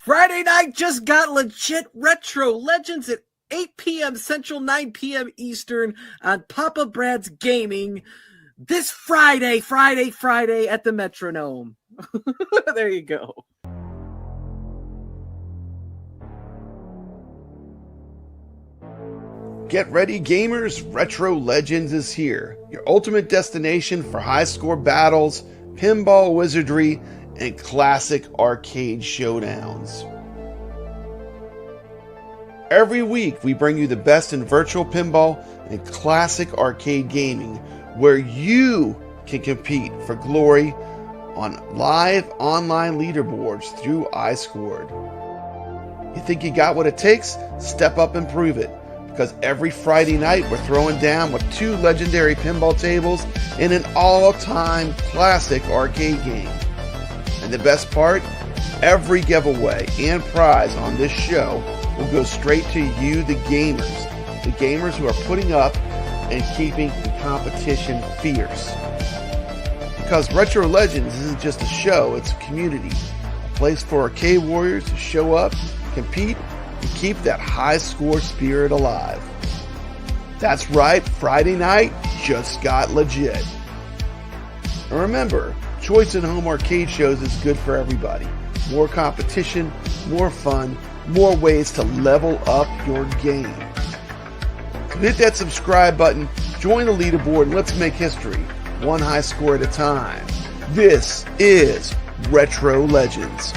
Friday night just got legit. Retro Legends at 8 p.m. Central, 9 p.m. Eastern on Papa Brad's Gaming this Friday at the Metronome. There you go. Get ready, gamers. Retro Legends is here. Your ultimate destination for high score battles, pinball wizardry, and classic arcade showdowns. Every week, we bring you the best in virtual pinball and classic arcade gaming, where you can compete for glory on live online leaderboards through iScored. You think you got what it takes? Step up and prove it, because every Friday night we're throwing down with 2 legendary pinball tables and an all-time classic arcade game. And the best part, every giveaway and prize on this show will go straight to you, the gamers who are putting up and keeping the competition fierce. Because Retro Legends isn't just a show, it's a community, a place for arcade warriors to show up, compete, and keep that high score spirit alive. That's right, Friday night just got legit. And remember, choice in home arcade shows is good for everybody. More competition, more fun, more ways to level up your game. So hit that subscribe button, join the leaderboard, and let's make history, one high score at a time. This is Retro Legends.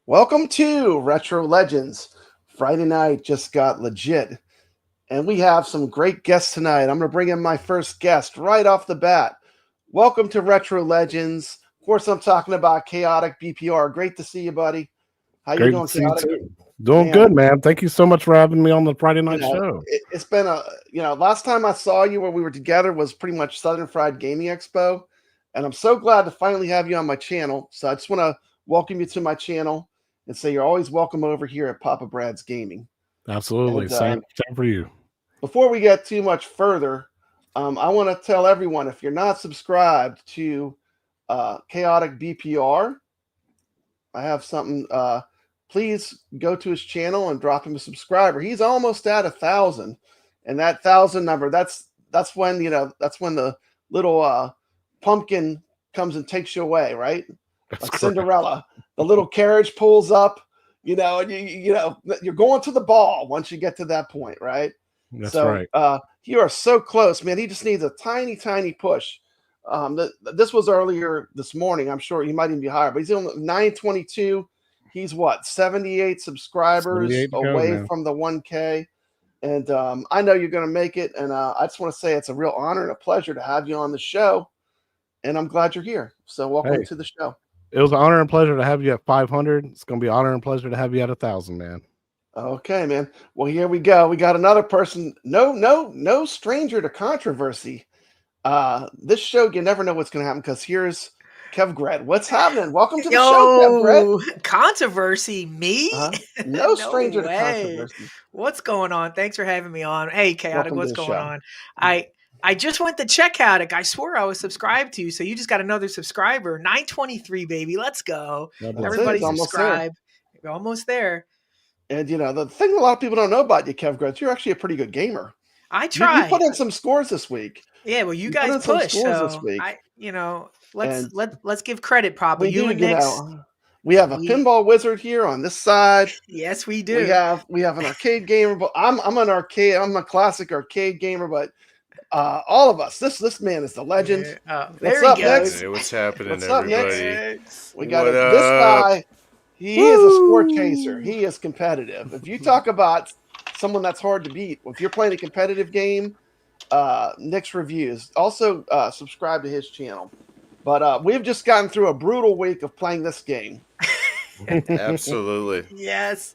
Welcome to Retro Legends. Friday night just got legit. And we have some great guests tonight. I'm going to bring in my first guest right off the bat. Welcome to Retro Legends. Of course, I'm talking about Kaotic BPR. Great to see you, buddy. How you doing, Kaotic? Doing good, man. Thank you so much for having me on the Friday night show. It's been last time I saw you when we were together was pretty much Southern Fried Gaming Expo. And I'm so glad to finally have you on my channel. So I just want to welcome you to my channel and say you're always welcome over here at Papa Brad's Gaming. Absolutely. And, same for you. Before we get too much further, I want to tell everyone, if you're not subscribed to Kaotic BPR, I have something. Please go to his channel and drop him a subscriber. He's almost at 1,000, and that 1,000 number, that's when the little pumpkin comes and takes you away, right? Like Cinderella, the little carriage pulls up, and you're going to the ball once you get to that point, right? That's right. You are so close, man. He just needs a tiny, tiny push. This was earlier this morning. I'm sure he might even be higher, but he's on 922. He's 78 subscribers 78 away from the 1K. And I know you're going to make it. And I just want to say it's a real honor and a pleasure to have you on the show. And I'm glad you're here. So welcome to the show. It was an honor and pleasure to have you at 500. It's going to be an honor and pleasure to have you at 1,000, man. Okay, man. Well, here we go. We got another person. No stranger to controversy. This show, you never know what's going to happen, because here's Kevgred. What's happening? Welcome to the show, Kevgred. Controversy? Me? No stranger to controversy. What's going on? Thanks for having me on. Hey, Chaotic, what's going on? I just went to check Chaotic. I swore I was subscribed to, so you just got another subscriber. 923, baby. Let's go. Everybody subscribe. We're almost there. And, the thing a lot of people don't know about you, Kevgred, you're actually a pretty good gamer. I You tried. put in some scores this week. Yeah, well, you put guys in some pushed, scores this so week. let's give credit, Papa. We You do, and Nick's. we have a pinball wizard here on this side. Yes, we do. We have an arcade gamer, but I'm a classic arcade gamer, but all of us, this man is the legend. Yeah. What's up, Nick? Hey, what's happening, What's up, everybody? We got What this up? guy. He is a score chaser. He is competitive. If you talk about someone that's hard to beat, if you're playing a competitive game, Nick's reviews. Also, subscribe to his channel. But we've just gotten through a brutal week of playing this game. Absolutely. Yes.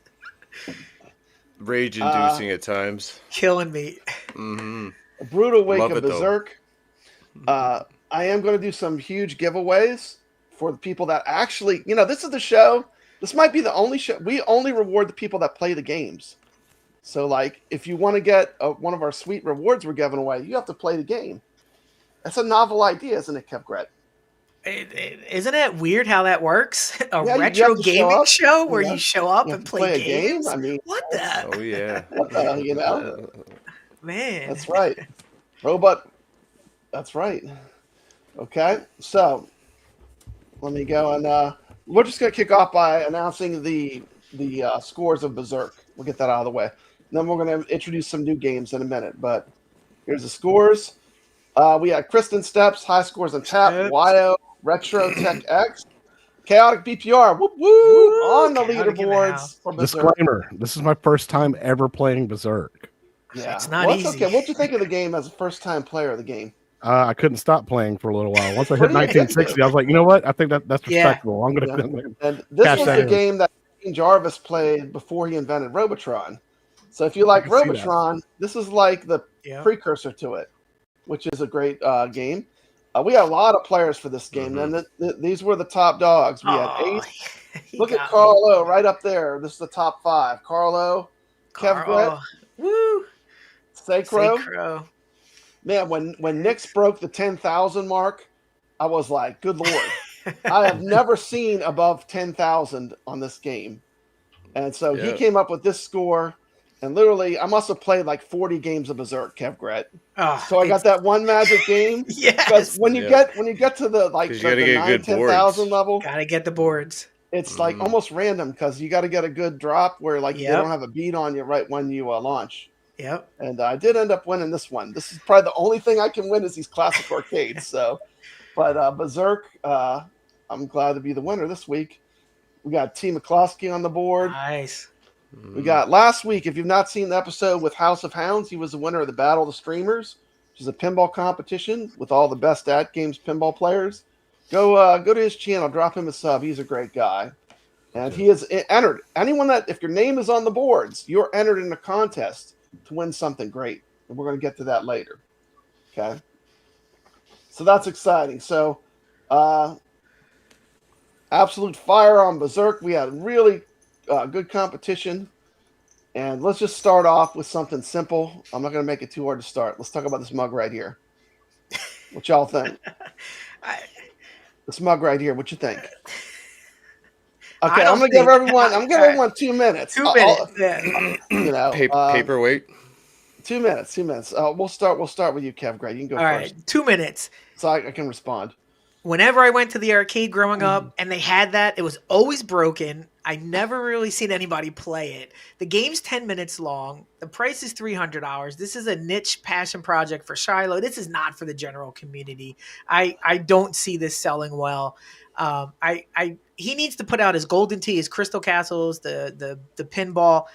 Rage-inducing at times. Killing me. Mm-hmm. A brutal week Love of it, though. Berserk. I am going to do some huge giveaways for the people that actually, this is the show. This might be the only show. We only reward the people that play the games. So, like, if you want to get one of our sweet rewards we're giving away, you have to play the game. That's a novel idea, isn't it, Kevgret? Isn't it weird how that works? A Yeah, retro gaming show where you show up you and play games? I mean, what the? Oh, yeah. What the, Man. That's right. Robot. That's right. Okay, so let me go and we're just going to kick off by announcing the scores of Berserk. We'll get that out of the way. Then we're going to introduce some new games in a minute. But here's the scores. We had Kristen Steps, high scores on tap, YO, Retro Tech X, Kaotic BPR, whoop, whoop, on the leaderboards for Berserk. Disclaimer: this is my first time ever playing Berserk. Yeah, it's not easy. Okay. What'd you think of the game as a first-time player of the game? I couldn't stop playing for a little while. Once I hit 1960, I was like, you know what? I think that's respectable. I'm going to. And this was the game that Jarvis played before he invented Robotron. So if you like Robotron, this is like the precursor to it, which is a great game. We had a lot of players for this game. And these were the top dogs. We had Ace. Look at Carlo right up there. This is the top 5. Carlo, Kevgret, woo, Sacro. Man, when Nick's broke the 10,000 mark, I was like, good Lord. I have never seen above 10,000 on this game. And so he came up with this score. And literally, I must have played like 40 games of Berserk, Kevgret. So I got that one magic game. Yes. Because when you get to the the 10,000 level, gotta get the boards. It's like almost random because you got to get a good drop where they don't have a beat on you right when you launch. Yep. And I did end up winning this one. This is probably the only thing I can win is these classic arcades. So, but Berserk, I'm glad to be the winner this week. We got T. McCloskey on the board. Nice. We got last week, if you've not seen the episode with House of Hounds, he was the winner of the Battle of the Streamers, which is a pinball competition with all the best at games pinball players. Go to his channel, drop him a sub. He's a great guy. And he is entered. Anyone if your name is on the boards, you're entered in a contest to win something great. And we're going to get to that later. Okay. So that's exciting. So, absolute fire on Berserk. We had really good competition. And let's just start off with something simple. I'm not going to make it too hard to start. Let's talk about this mug right here. What y'all think? This mug right here. What you think? Okay, I'm gonna give everyone 2 minutes. 2 minutes. Paperweight. 2 minutes. 2 minutes. We'll start with you, Kev. Great, you can go first. All right, 2 minutes. So I can respond. Whenever I went to the arcade growing up and they had that, it was always broken. I never really seen anybody play it. The game's 10 minutes long. The price is $300. This is a niche passion project for Shiloh. This is not for the general community. I don't see this selling well. He needs to put out his Golden Tee, his Crystal Castles, the pinball.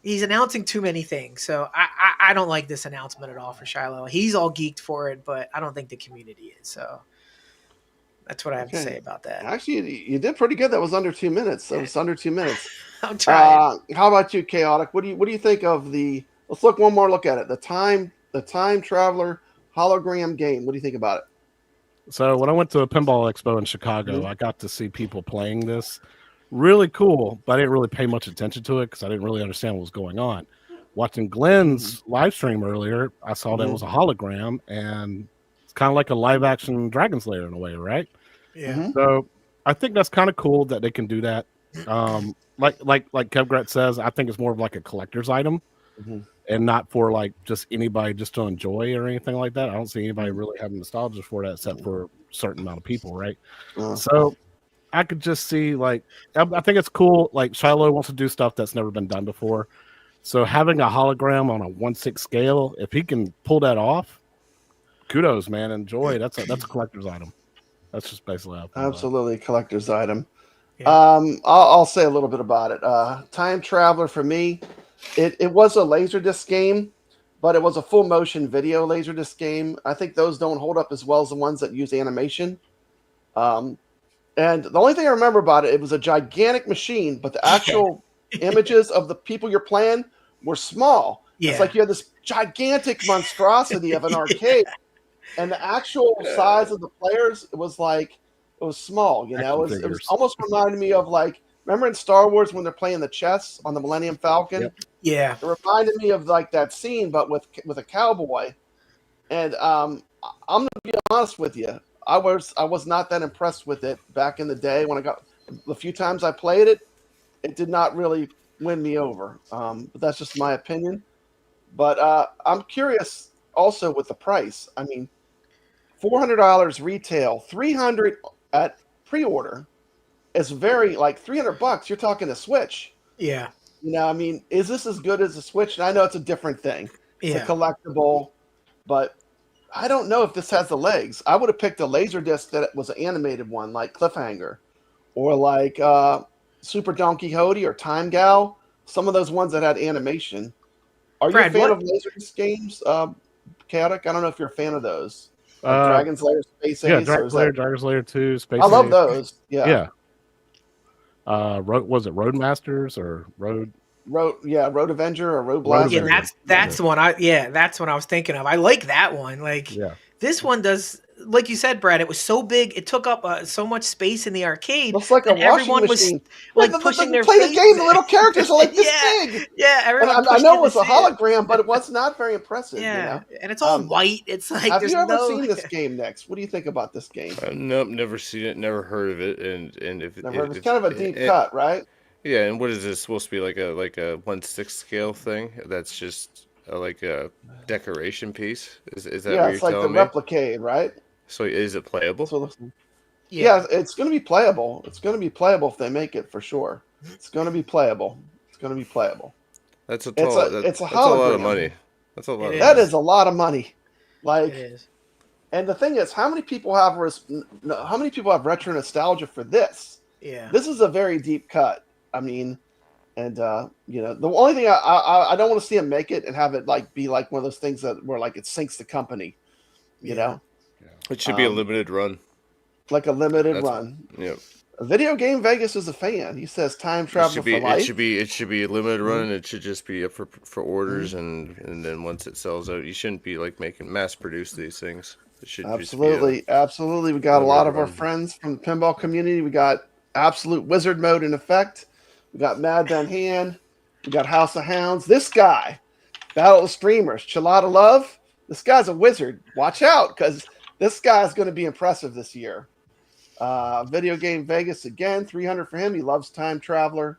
He's announcing too many things. So I don't like this announcement at all for Shiloh. He's all geeked for it, but I don't think the community is. So that's what I have to say about that. Actually, you did pretty good. That was under 2 minutes. That was under 2 minutes. I'm trying. How about you, Kaotic? What do you think of the? Let's look one more look at it. The time traveler hologram game. What do you think about it? So when I went to a pinball expo in Chicago, I got to see people playing this. Really cool, but I didn't really pay much attention to it because I didn't really understand what was going on. Watching Glenn's live stream earlier, I saw that it was a hologram, and it's kind of like a live action Dragon Slayer in a way, right? Yeah. So I think that's kind of cool that they can do that. Like Kevgret says, I think it's more of like a collector's item. and not for like just anybody just to enjoy or anything like that. I don't see anybody really having nostalgia for that except for a certain amount of people, right? So I could just see like I think it's cool. Like Shiloh wants to do stuff that's never been done before. So having a hologram on a 1/6 scale, if he can pull that off, kudos, man. Enjoy. That's a collector's item. That's just basically how I feel Absolutely, collector's item. Yeah. I'll say a little bit about it. Time Traveler for me, it was a Laserdisc game, but it was a full motion video Laserdisc game. I think those don't hold up as well as the ones that use animation. And the only thing I remember about it, it was a gigantic machine, but the actual images of the people you're playing were small. Yeah. It's like you had this gigantic monstrosity of an arcade. And the actual size of the players, it was small, you know. It was almost reminded me of like, remember in Star Wars when they're playing the chess on the Millennium Falcon? Yep. Yeah. It reminded me of like that scene, but with a cowboy. And I'm gonna be honest with you, I was not that impressed with it back in the day when the few times I played it. It did not really win me over. But that's just my opinion. But I'm curious also with the price. I mean, $400 retail, $300 at pre-order is very like $300. You're talking a Switch. Yeah. You know, I mean, is this as good as a Switch? And I know it's a different thing. It's a collectible, but I don't know if this has the legs. I would have picked a Laserdisc that was an animated one, like Cliffhanger, or like Super Don Quixote or Time Gal. Some of those ones that had animation. Are Brad, you a fan of Laserdisc games, Chaotic? I don't know if you're a fan of those. Like Dragon's Lair, Space Ace. Dragon's Lair 2, Space Ace. I love those. Yeah. Was it Roadmasters or Road Avenger or Road Blaster? Yeah, that's the one that's what I was thinking of. I like that one. Like this one does, like you said, Brad, it was so big, it took up so much space in the arcade. Looks like a washing machine. Was like pushing their play face. The game, the little characters are like this big. Yeah, everyone. I know it was a hologram, but it was not very impressive. Yeah, you know? And it's all white. It's like have you ever seen this game? Next, what do you think about this game? Nope, never seen it, never heard of it, and if it's kind of a deep cut, right? Yeah, and what is this supposed to be, like a 1/6 scale thing? That's just like a decoration piece. Is that what you're telling me? Yeah, it's like the Replicade, right? So is it playable? Yeah, it's going to be playable. It's going to be playable if they make it for sure. It's going to be playable. That's a hologram. That's a lot of money. That's a lot. That is a lot of money. Like, it is. And the thing is, how many people have retro nostalgia for this? Yeah, this is a very deep cut. I mean, and you know, the only thing I don't want to see them make it and have it like be like one of those things where like it sinks the company. You know, it should be a limited run. Like a limited run. Yep. Video Game Vegas is a fan. He says Time Travel for Life. It should be a limited run, and it should just be up for orders, and then once it sells out, you shouldn't be like mass produce these things. It should absolutely. We got a lot of our friends from the pinball community. We got Absolute Wizard Mode in effect. We got Mad Van Hand. We got House of Hounds. This guy, Battle of Streamers, Chilada Love. This guy's a wizard. Watch out, because this guy's going to be impressive this year. Video Game Vegas again, $300 for him. He loves Time Traveler.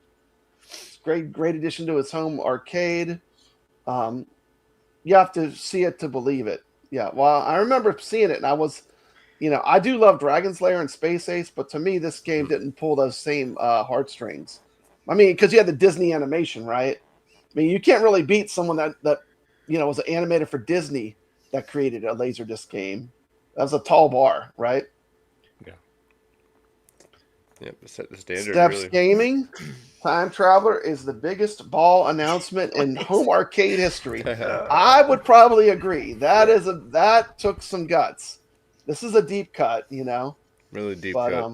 It's great addition to his home arcade. You have to see it to believe it. Yeah, well, I remember seeing it, and I was, you know, I do love Dragon's Lair and Space Ace, but to me, this game didn't pull those same heartstrings. I mean, because you had the Disney animation, right? I mean, you can't really beat someone that you know was animated for Disney that created a Laserdisc game. That was a tall bar, right? Yeah. Yep, set the standard. Steps really. Gaming, Time Traveler is the biggest ball announcement in home arcade history. I would probably agree. That took some guts. This is a deep cut, you know. Really deep cut.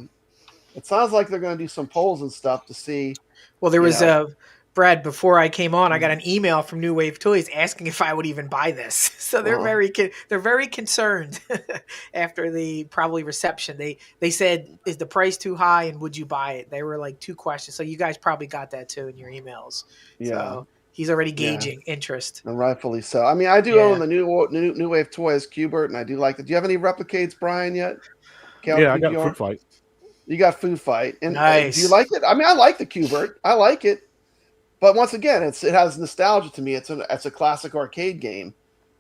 It sounds like they're going to do some polls and stuff to see. Well, there was Brad, before I came on, I got an email from New Wave Toys asking if I would even buy this. So they're very concerned after the probably reception. They said, is the price too high and would you buy it? They were like two questions. So you guys probably got that too in your emails. Yeah. So he's already gauging interest. And rightfully so. I mean, I do own the New Wave Toys Qbert, and I do like it. Do you have any replicates, Brian, yet? Yeah, I got Food Fight. You got Food Fight. And nice. Do you like it? I mean, I like the Qbert. I like it. But once again, it has nostalgia to me. It's a classic arcade game,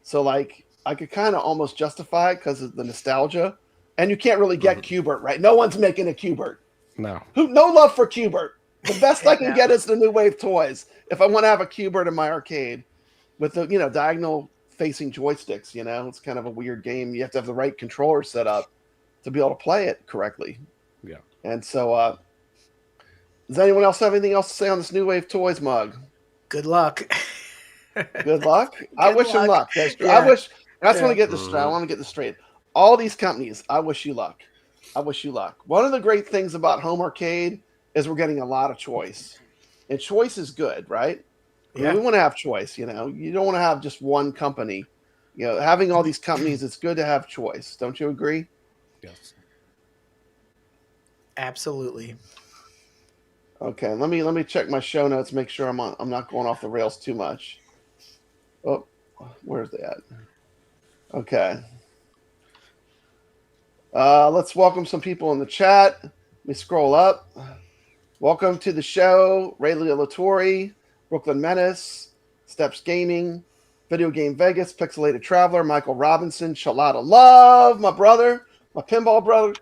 so like I could kind of almost justify it because of the nostalgia. And you can't really get Qbert, right? No one's making a Qbert. No. No love for Qbert. The best I can No. get is the New Wave toys. If I want to have a Qbert in my arcade with the diagonal facing joysticks, it's kind of a weird game. You have to have the right controller set up to be able to play it correctly. Yeah. And so, does anyone else have anything else to say on this New Wave toys mug? Good luck. Good luck. I wish him luck. I just want to get this straight. I want to get this straight. All these companies, I wish you luck. I wish you luck. One of the great things about home arcade is we're getting a lot of choice. And choice is good, right? Yeah. We want to have choice, You don't want to have just one company. Having all these companies, it's good to have choice. Don't you agree? Yes. Absolutely. Okay, let me check my show notes, make sure I'm not going off the rails too much. Oh, where's that? Okay. Let's welcome some people in the chat. Let me scroll up. Welcome to the show, Rayleigh Latori, Brooklyn Menace, Steps Gaming, Video Game Vegas, Pixelated Traveler, Michael Robinson, Shalada Love, my brother, my pinball brother.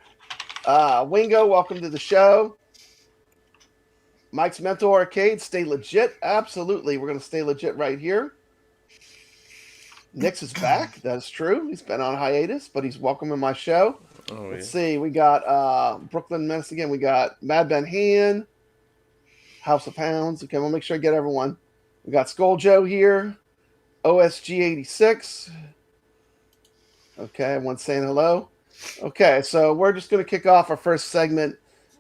Wingo, welcome to the show. Mike's Mental Arcade, stay legit. Absolutely, we're going to stay legit right here. Nix is back. That's true. He's been on hiatus, but he's welcome in my show. Let's see. We got Brooklyn Menace again. We got Mad Ben Han, House of Hounds. Okay, we'll make sure I get everyone. We got Skull Joe here, OSG 86. Okay, everyone's saying hello. Okay, so we're just going to kick off our first segment,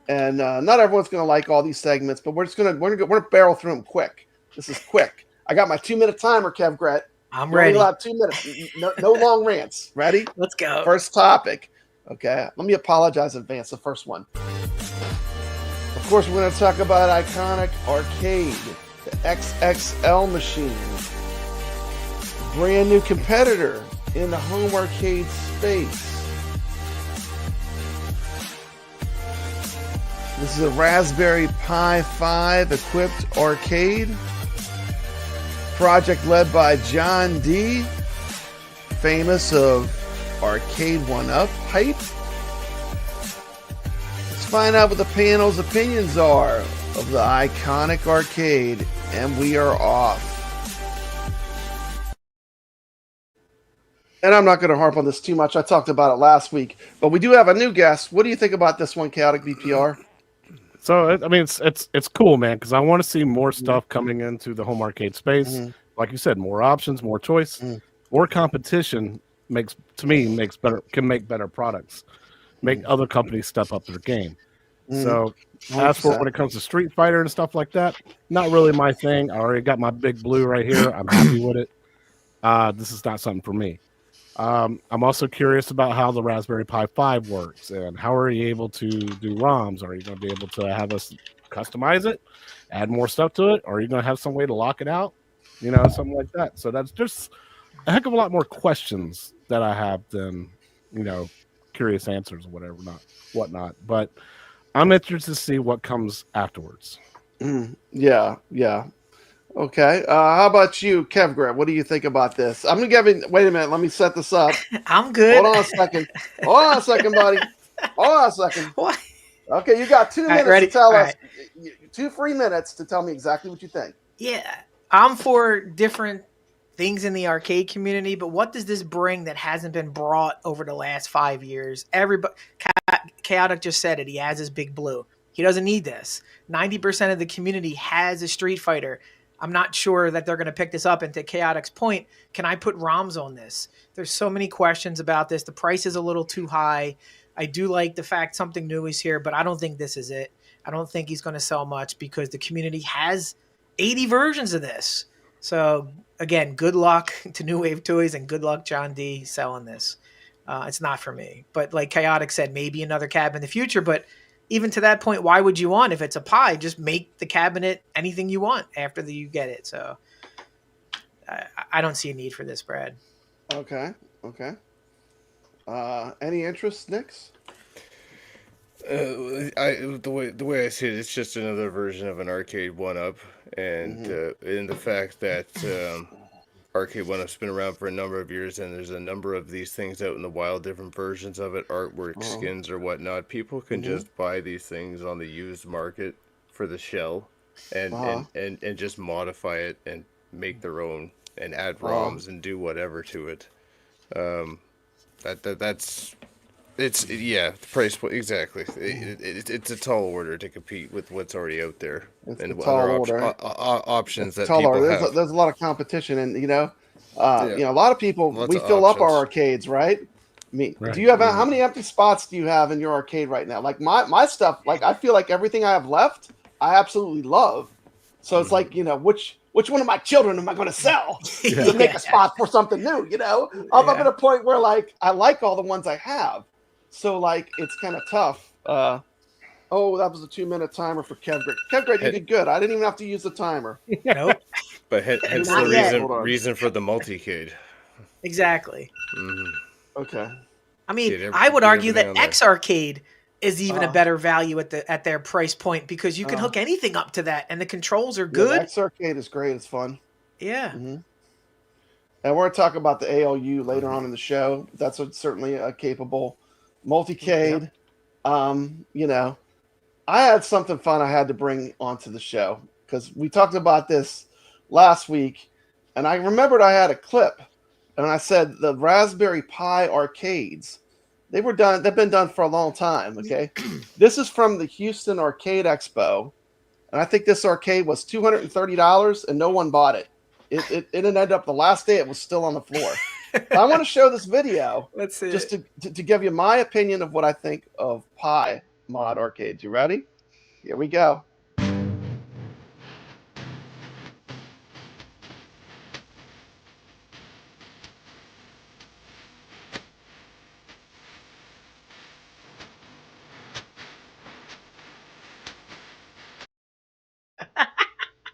and not everyone's going to like all these segments, but we're gonna barrel through them quick. This is quick. I got my 2-minute timer, Kev Gret. I'm ready. Allowed 2 minutes. No long rants. Ready? Let's go. First topic. Okay, let me apologize in advance. The first one. Of course, we're going to talk about iconic arcade, the XXL machine, brand new competitor in the home arcade space. This is a Raspberry Pi 5 equipped arcade. Project led by John D., famous of Arcade 1-Up hype. Let's find out what the panel's opinions are of the iconic arcade, and we are off. And I'm not going to harp on this too much. I talked about it last week, but we do have a new guest. What do you think about this one, Kaotic BPR? So I mean, it's cool, man, because I want to see more stuff coming into the home arcade space. Like you said, more options, more choice, more competition can make better products, make other companies step up their game. So as for when it comes to Street Fighter and stuff like that, not really my thing. I already got my big blue right here. I'm happy with it. This is not something for me. I'm also curious about how the Raspberry Pi 5 works and how are you able to do ROMs? Are you going to be able to have us customize it, add more stuff to it? Or are you going to have some way to lock it out? Something like that. So that's just a heck of a lot more questions that I have than, curious answers or whatnot. But I'm interested to see what comes afterwards. Yeah. Okay. How about you, Kev Grant? What do you think about this? I'm going to give it. Wait a minute. Let me set this up. I'm good. Hold on a second. Buddy. Hold on a second. What? Okay, you got 2 minutes ready? to tell All us. right. 2 free minutes to tell me exactly what you think. Yeah. I'm for different things in the arcade community, but what does this bring that hasn't been brought over the last 5 years? Everybody, Kaotic just said it. He has his big blue. He doesn't need this. 90% of the community has a Street Fighter. I'm not sure that they're going to pick this up. And to Kaotic's point, can I put ROMs on this? There's so many questions about this. The price is a little too high. I do like the fact something new is here, but I don't think this is it. I don't think he's going to sell much because the community has 80 versions of this. So again, good luck to New Wave Toys and good luck, John D, selling this. It's not for me. But like Kaotic said, maybe another cab in the future. But even to that point, why would you want? If it's a Pi, just make the cabinet anything you want after you get it. So I don't see a need for this, Brad. Okay. Any interest, Nix? The way I see it, it's just another version of an arcade 1-up, and in the fact that arcade 1-up's been around for a number of years, and there's a number of these things out in the wild, different versions of it, artwork, skins, or whatnot. People can just buy these things on the used market for the shell, and just modify it and make their own, and add ROMs and do whatever to it. That's. The price point exactly. It's a tall order to compete with what's already out there, and other options that people have. There's a lot of competition, and a lot of people. We fill up our arcades, right? I mean, do you have how many empty spots do you have in your arcade right now? Like my stuff, like I feel like everything I have left, I absolutely love. So it's like which one of my children am I going to sell to make a spot for something new? I'm up at a point where like I like all the ones I have. So, like, it's kind of tough. That was a 2-minute timer for Kevgrid. Kevgrid, you did good. I didn't even have to use the timer. Nope. But hence the reason for the multi-cade. Exactly. Okay. I mean, I would argue that X Arcade is even a better value at their price point, because you can hook anything up to that, and the controls are good. X Arcade is great. It's fun. Yeah. And we're going to talk about the ALU later on in the show. That's certainly a capable multi-cade. I had something fun I had to bring onto the show, because we talked about this last week, and I remembered I had a clip, and I said the Raspberry Pi arcades, they've been done for a long time. Okay. This is from the Houston Arcade Expo, and I think this arcade was $230, and no one bought it. It ended up the last day it was still on the floor. I want to show this video. Let's see. Just to give you my opinion of what I think of Pi mod arcades. You ready? Here we go.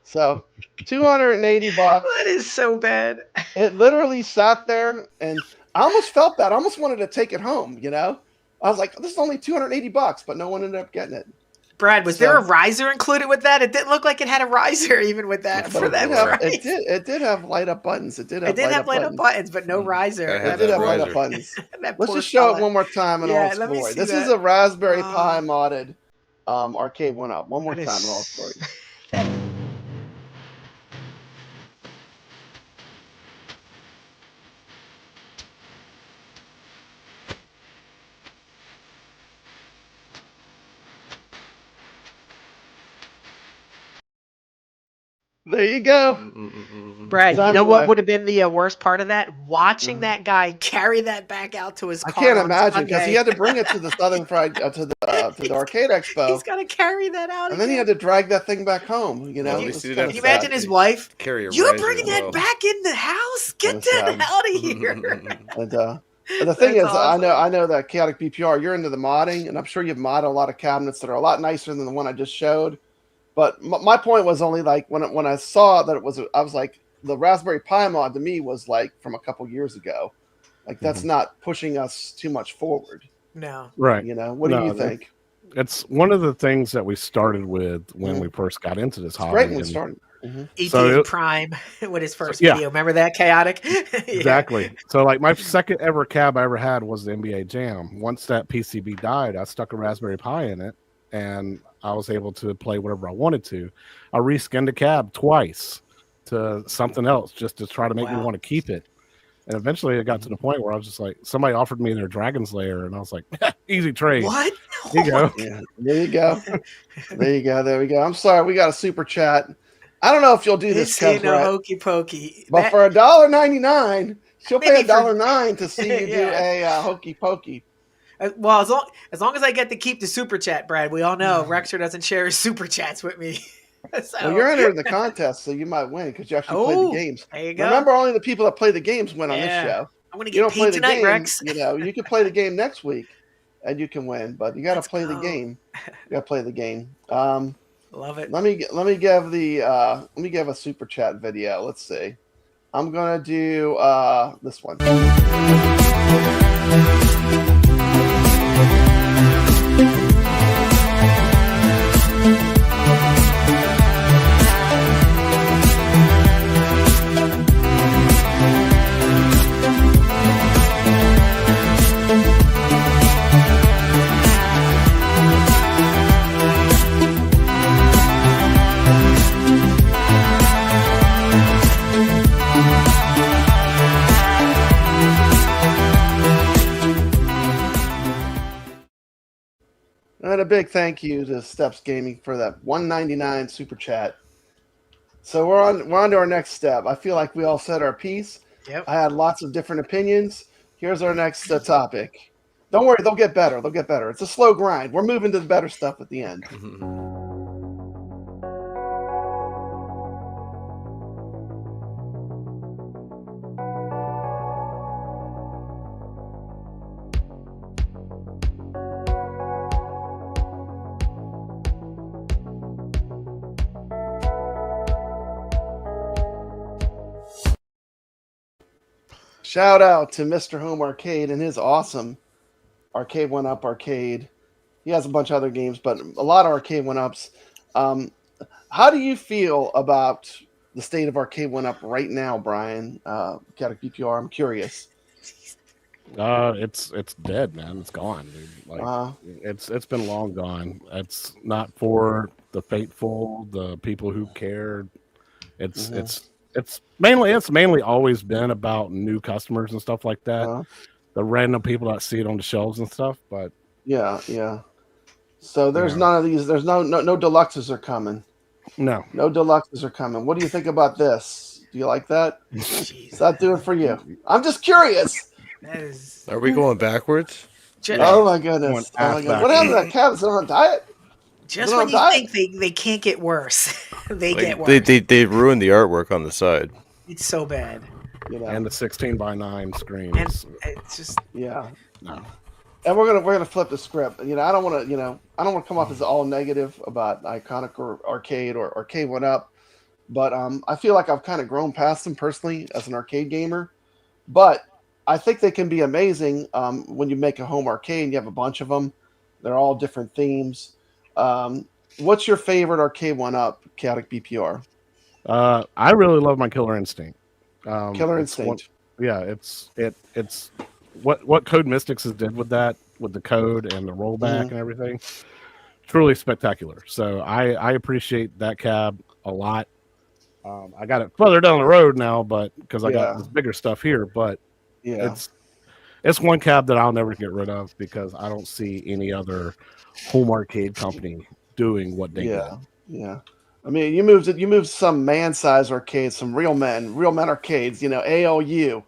So, $280. That is so bad. It literally sat there, and I almost felt bad. I almost wanted to take it home, I was like, this is only $280, but no one ended up getting it. Brad, was there a riser included with that? It didn't look like it had a riser even with that for that price. It did have light up buttons. It did have light up buttons, but no riser. It did have light up buttons. Let's just show it one more time in all its glory. This is a Raspberry Pi modded arcade 1-up. One more time in all its glory. There you go. Brad, you know what would have been the worst part of that? Watching that guy carry that back out to his car. I can't imagine, because he had to bring it to the Southern Fried to the Arcade Expo. He's got to carry that out. And then he had to drag that thing back home. Can you imagine his wife? You're bringing that back in the house? Get that out of here. And the thing is, awesome. I know that Kaotic BPR, you're into the modding, and I'm sure you've modded a lot of cabinets that are a lot nicer than the one I just showed. But my point was only like when I saw that I was like, the Raspberry Pi mod to me was like from a couple years ago. Like that's not pushing us too much forward. No. Right. What do you think? It's one of the things that we started with when we first got into this hobby. Great when we started. ET Prime with his first video. Remember that? Chaotic? Exactly. So like my second ever cab I ever had was the NBA Jam. Once that PCB died, I stuck a Raspberry Pi in it, and I was able to play whatever I wanted to. I reskinned a cab twice to something else just to try to make me want to keep it. And eventually it got to the point where I was just like, somebody offered me their Dragon's Lair, and I was like, easy trade. What? Here you go. Yeah, there you go. There we go. I'm sorry, we got a super chat. I don't know if you'll do this, no hokey pokey. But for $1.99, she'll pay $1.09 to see you do a hokey pokey. Well, as long as I get to keep the super chat, Brad, we all know Rexer doesn't share his super chats with me. So. Well, you're entering the contest, so you might win because you actually play the games. There you go. Remember, only the people that play the games win on this show. I'm going to get paid tonight, Rex. You can play the game next week, and you can win, but you got to play the game. You got to play the game. Love it. Let me give a super chat video. Let's see. I'm gonna do this one. a big thank you to Steps Gaming for that $1.99 super chat. So we're on to our next step. I feel like we all said our piece. Yep. I had lots of different opinions. Here's our next topic. Don't worry, they'll get better. They'll get better. It's a slow grind. We're moving to the better stuff at the end. Shout out to Mr. Home Arcade and his awesome Arcade 1-Up arcade. He has a bunch of other games, but a lot of Arcade 1-Ups. How do you feel about the state of Arcade 1-Up right now, Brian? Kaotic BPR, I'm curious. It's dead, man. It's gone, dude. Like it's been long gone. It's not for the faithful, the people who care. It's mainly always been about new customers and stuff like that. The random people that see it on the shelves and stuff. But yeah. So there's none of these. There's no deluxes are coming. No deluxes are coming. What do you think about this? Do you like that? Is that doing for you? I'm just curious. Are we going backwards? Oh my goodness! Oh my God. What happened to that cat? Is it on a diet? Just when you think they can't get worse, they get worse. They ruined the artwork on the side. It's so bad. And the 16:9 screen. And it's just no. And we're gonna flip the script. I don't want to come off as all negative about Iconic or Arcade or Arcade 1-Up, but I feel like I've kind of grown past them personally as an arcade gamer. But I think they can be amazing when you make a home arcade and you have a bunch of them. They're all different themes. What's your favorite Arcade 1-Up, Kaotic BPR? I really love my Killer Instinct. Killer Instinct. It's what Code Mystics has did with that, with the code and the rollback and everything. Truly spectacular. So I appreciate that cab a lot. I got it further down the road now, but because I got this bigger stuff here, but it's one cab that I'll never get rid of because I don't see any other home arcade company doing what they do. Yeah. I mean, you moved some man-size arcades, some real men arcades, ALU,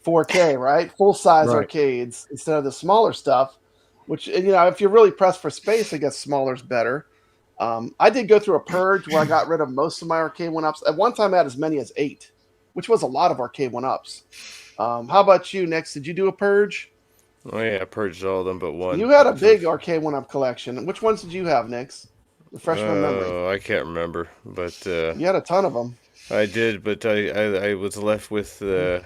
4K, right? Full-size arcades instead of the smaller stuff, which, if you're really pressed for space, I guess smaller's better. I did go through a purge where I got rid of most of my Arcade 1-Ups. At one time, I had as many as 8, which was a lot of Arcade 1-Ups. How about you, Nix? Did you do a purge? Oh, yeah, I purged all of them but one. You had a big Arcade 1-Up collection. Which ones did you have, Nix? Refresh my memory. Oh, I can't remember, but you had a ton of them. I did, but I was left with the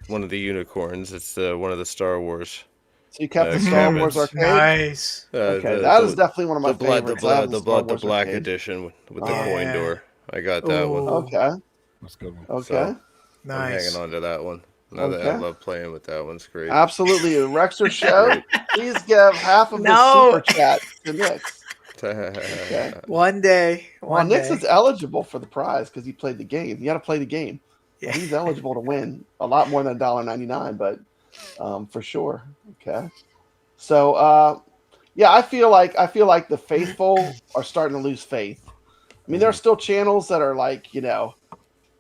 one of the unicorns. It's one of the Star Wars. So you kept the Star Wars arcade. Nice. Okay, that is definitely one of my favorites. The black edition with the coin door. I got that one. Okay, that's a good one. Okay, so nice. I'm hanging on to that one. That I love playing with that one. It's great. Absolutely. Rexer Show, please give half of the super chat to Nix. Okay. One day. Nix is eligible for the prize because he played the game. You got to play the game. Yeah. He's eligible to win a lot more than $1.99, but for sure. Okay. So I feel like the faithful are starting to lose faith. I mean, there are still channels that are like,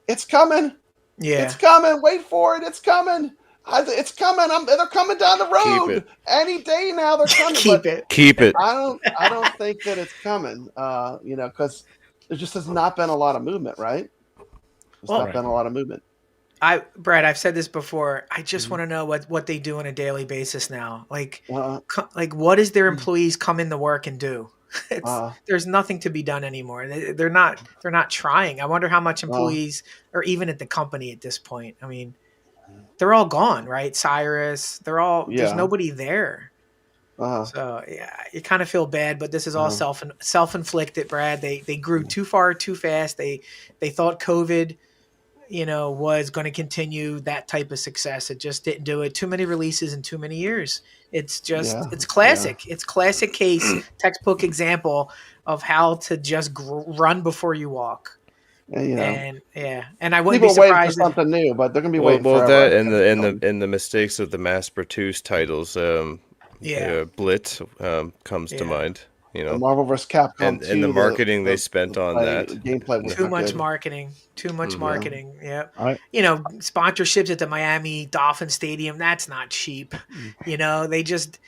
it's coming. Yeah, it's coming. Wait for it. It's coming. It's coming. They're coming down the road any day now. They're coming. Keep it. I don't think that it's coming. Because there just has not been a lot of movement, right? There's not been a lot of movement. Brad, I've said this before. I just want to know what they do on a daily basis now. Like what does their employees come into work and do? There's nothing to be done anymore. They're not trying. I wonder how much employees are even at the company at this point. I mean, they're all gone, right? Cyrus, they're all there's nobody there. So you kind of feel bad, but this is all self-inflicted, Brad. They grew too far too fast. They thought COVID was going to continue that type of success. It just didn't do it. Too many releases in too many years. It's just, it's classic. Yeah. It's classic case, textbook example of how to just run before you walk. And I wouldn't be surprised for something new, but they're going to be waiting for that and the mistakes of the mass-produced titles. Blitz comes to mind. The Marvel vs. Capcom 2, and the marketing they spent on that. Gameplay was too much good. marketing. Too much marketing. Yeah. I- Sponsorships at the Miami Dolphin Stadium, that's not cheap. They just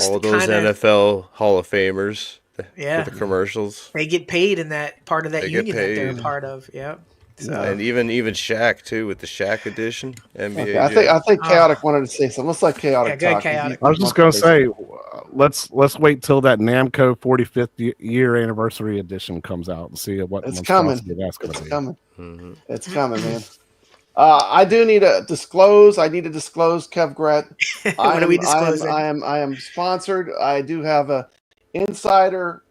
all those NFL Hall of Famers for the commercials. They get paid in that part of that union that they're a part of. Yeah. So. And even Shaq too with the Shaq edition. NBA. Okay, I think Kaotic wanted to say something. Let's let Kaotic talk. Chaotic. I was just gonna say, let's wait till that Namco 45th year anniversary edition comes out and see what it's coming. That's gonna it's be. Coming. Mm-hmm. It's coming, man. I do need to disclose. I need to disclose, Kev Gret. What are we disclosing? I am sponsored. I do have a insider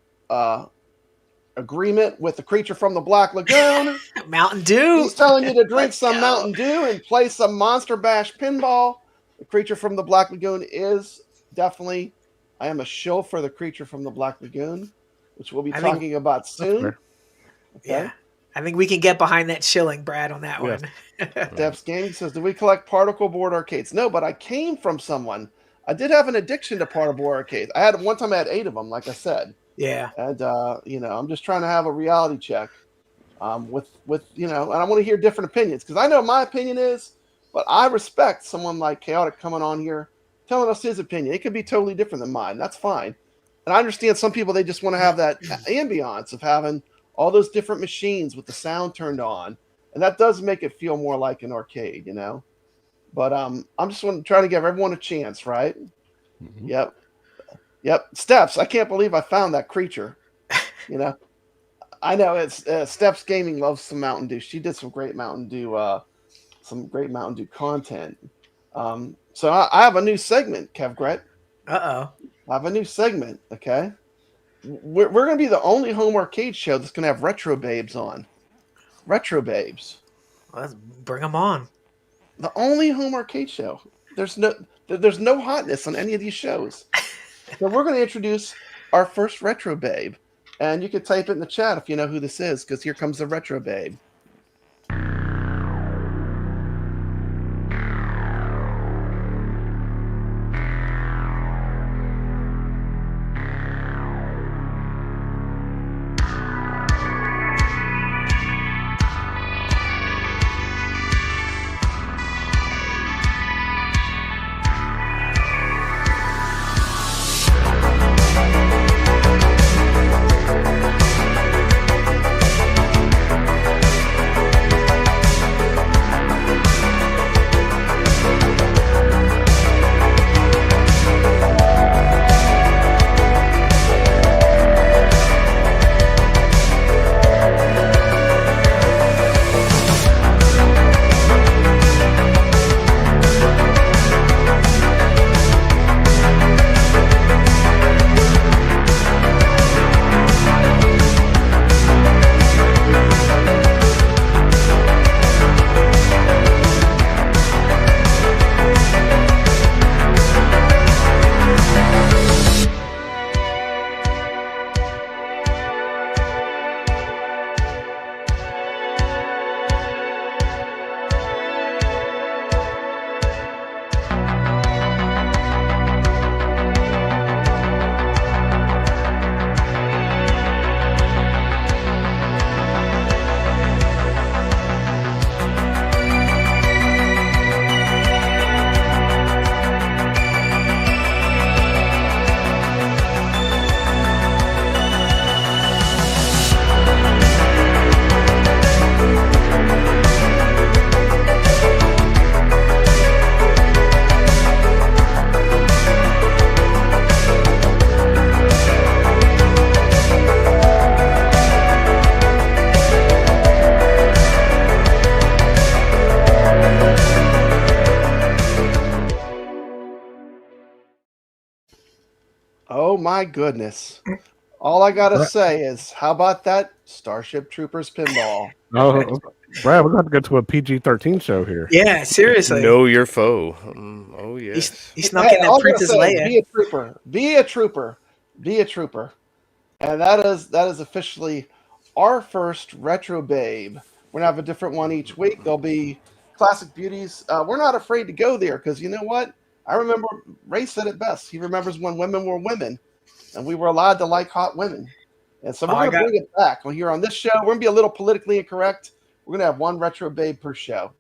agreement with the creature from the Black Lagoon. Mountain Dew. He's telling you to drink some Mountain Dew and play some Monster Bash pinball. The creature from the Black Lagoon is definitely. I am a shill for the creature from the Black Lagoon, which we'll be talking about soon. Okay. Yeah. I think we can get behind that shilling, Brad, on that one. Depps Gaming says, do we collect particle board arcades? No, but I came from someone. I did have an addiction to particle board arcades. I had 8 of them, like I said. Yeah. And, I'm just trying to have a reality check with and I want to hear different opinions because I know my opinion is, but I respect someone like Kaotic coming on here, telling us his opinion. It could be totally different than mine. That's fine. And I understand some people, they just want to have that ambiance of having all those different machines with the sound turned on. And that does make it feel more like an arcade, But I'm just trying to give everyone a chance, right? Mm-hmm. Yep. Steps. I can't believe I found that creature. I know it's Steps Gaming loves some Mountain Dew. She did some great Mountain Dew content. So I have a new segment, Kev Gret. I have a new segment. Okay, we're going to be the only home arcade show that's going to have retro babes on. Retro babes. Let's bring them on. The only home arcade show. There's no hotness on any of these shows. So we're going to introduce our first retro babe. And you can type it in the chat if you know who this is, because here comes the retro babe. Oh my goodness. All I gotta say is, how about that Starship Troopers pinball? Oh, Brad, we're going to go to a PG-13 show here. Yeah, seriously. Know your foe. Oh yes. He snuck in that Princess Leia. Be a trooper. Be a trooper. Be a trooper. And that is officially our first retro babe. We're gonna have a different one each week. There'll be classic beauties. We're not afraid to go there because you know what? I remember Ray said it best. He remembers when women were women, and we were allowed to like hot women. And so we're going to bring it back. Well, here on this show, we're going to be a little politically incorrect. We're going to have one retro babe per show.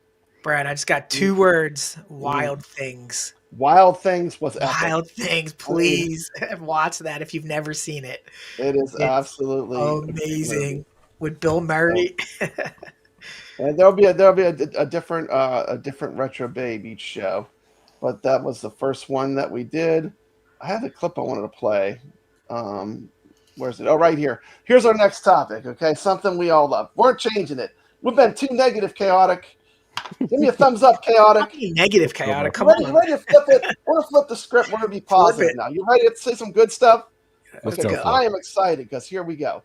Brad, I just got 2 words. Wild Things. Wild Things was epic. Wild Things, please watch that if you've never seen it. It is absolutely amazing with Bill Murray. And there'll be a different retro babe each show, but that was the first one that we did. I have a clip I wanted to play. Where's it? Oh, right here. Here's our next topic. Okay, something we all love. We're changing it. We've been too negative, Chaotic. Give me a thumbs up, Chaotic. Negative, Chaotic. Come on. You ready to flip it? We're gonna flip the script. We're gonna be positive now. You ready to say some good stuff? Okay, I am excited because here we go.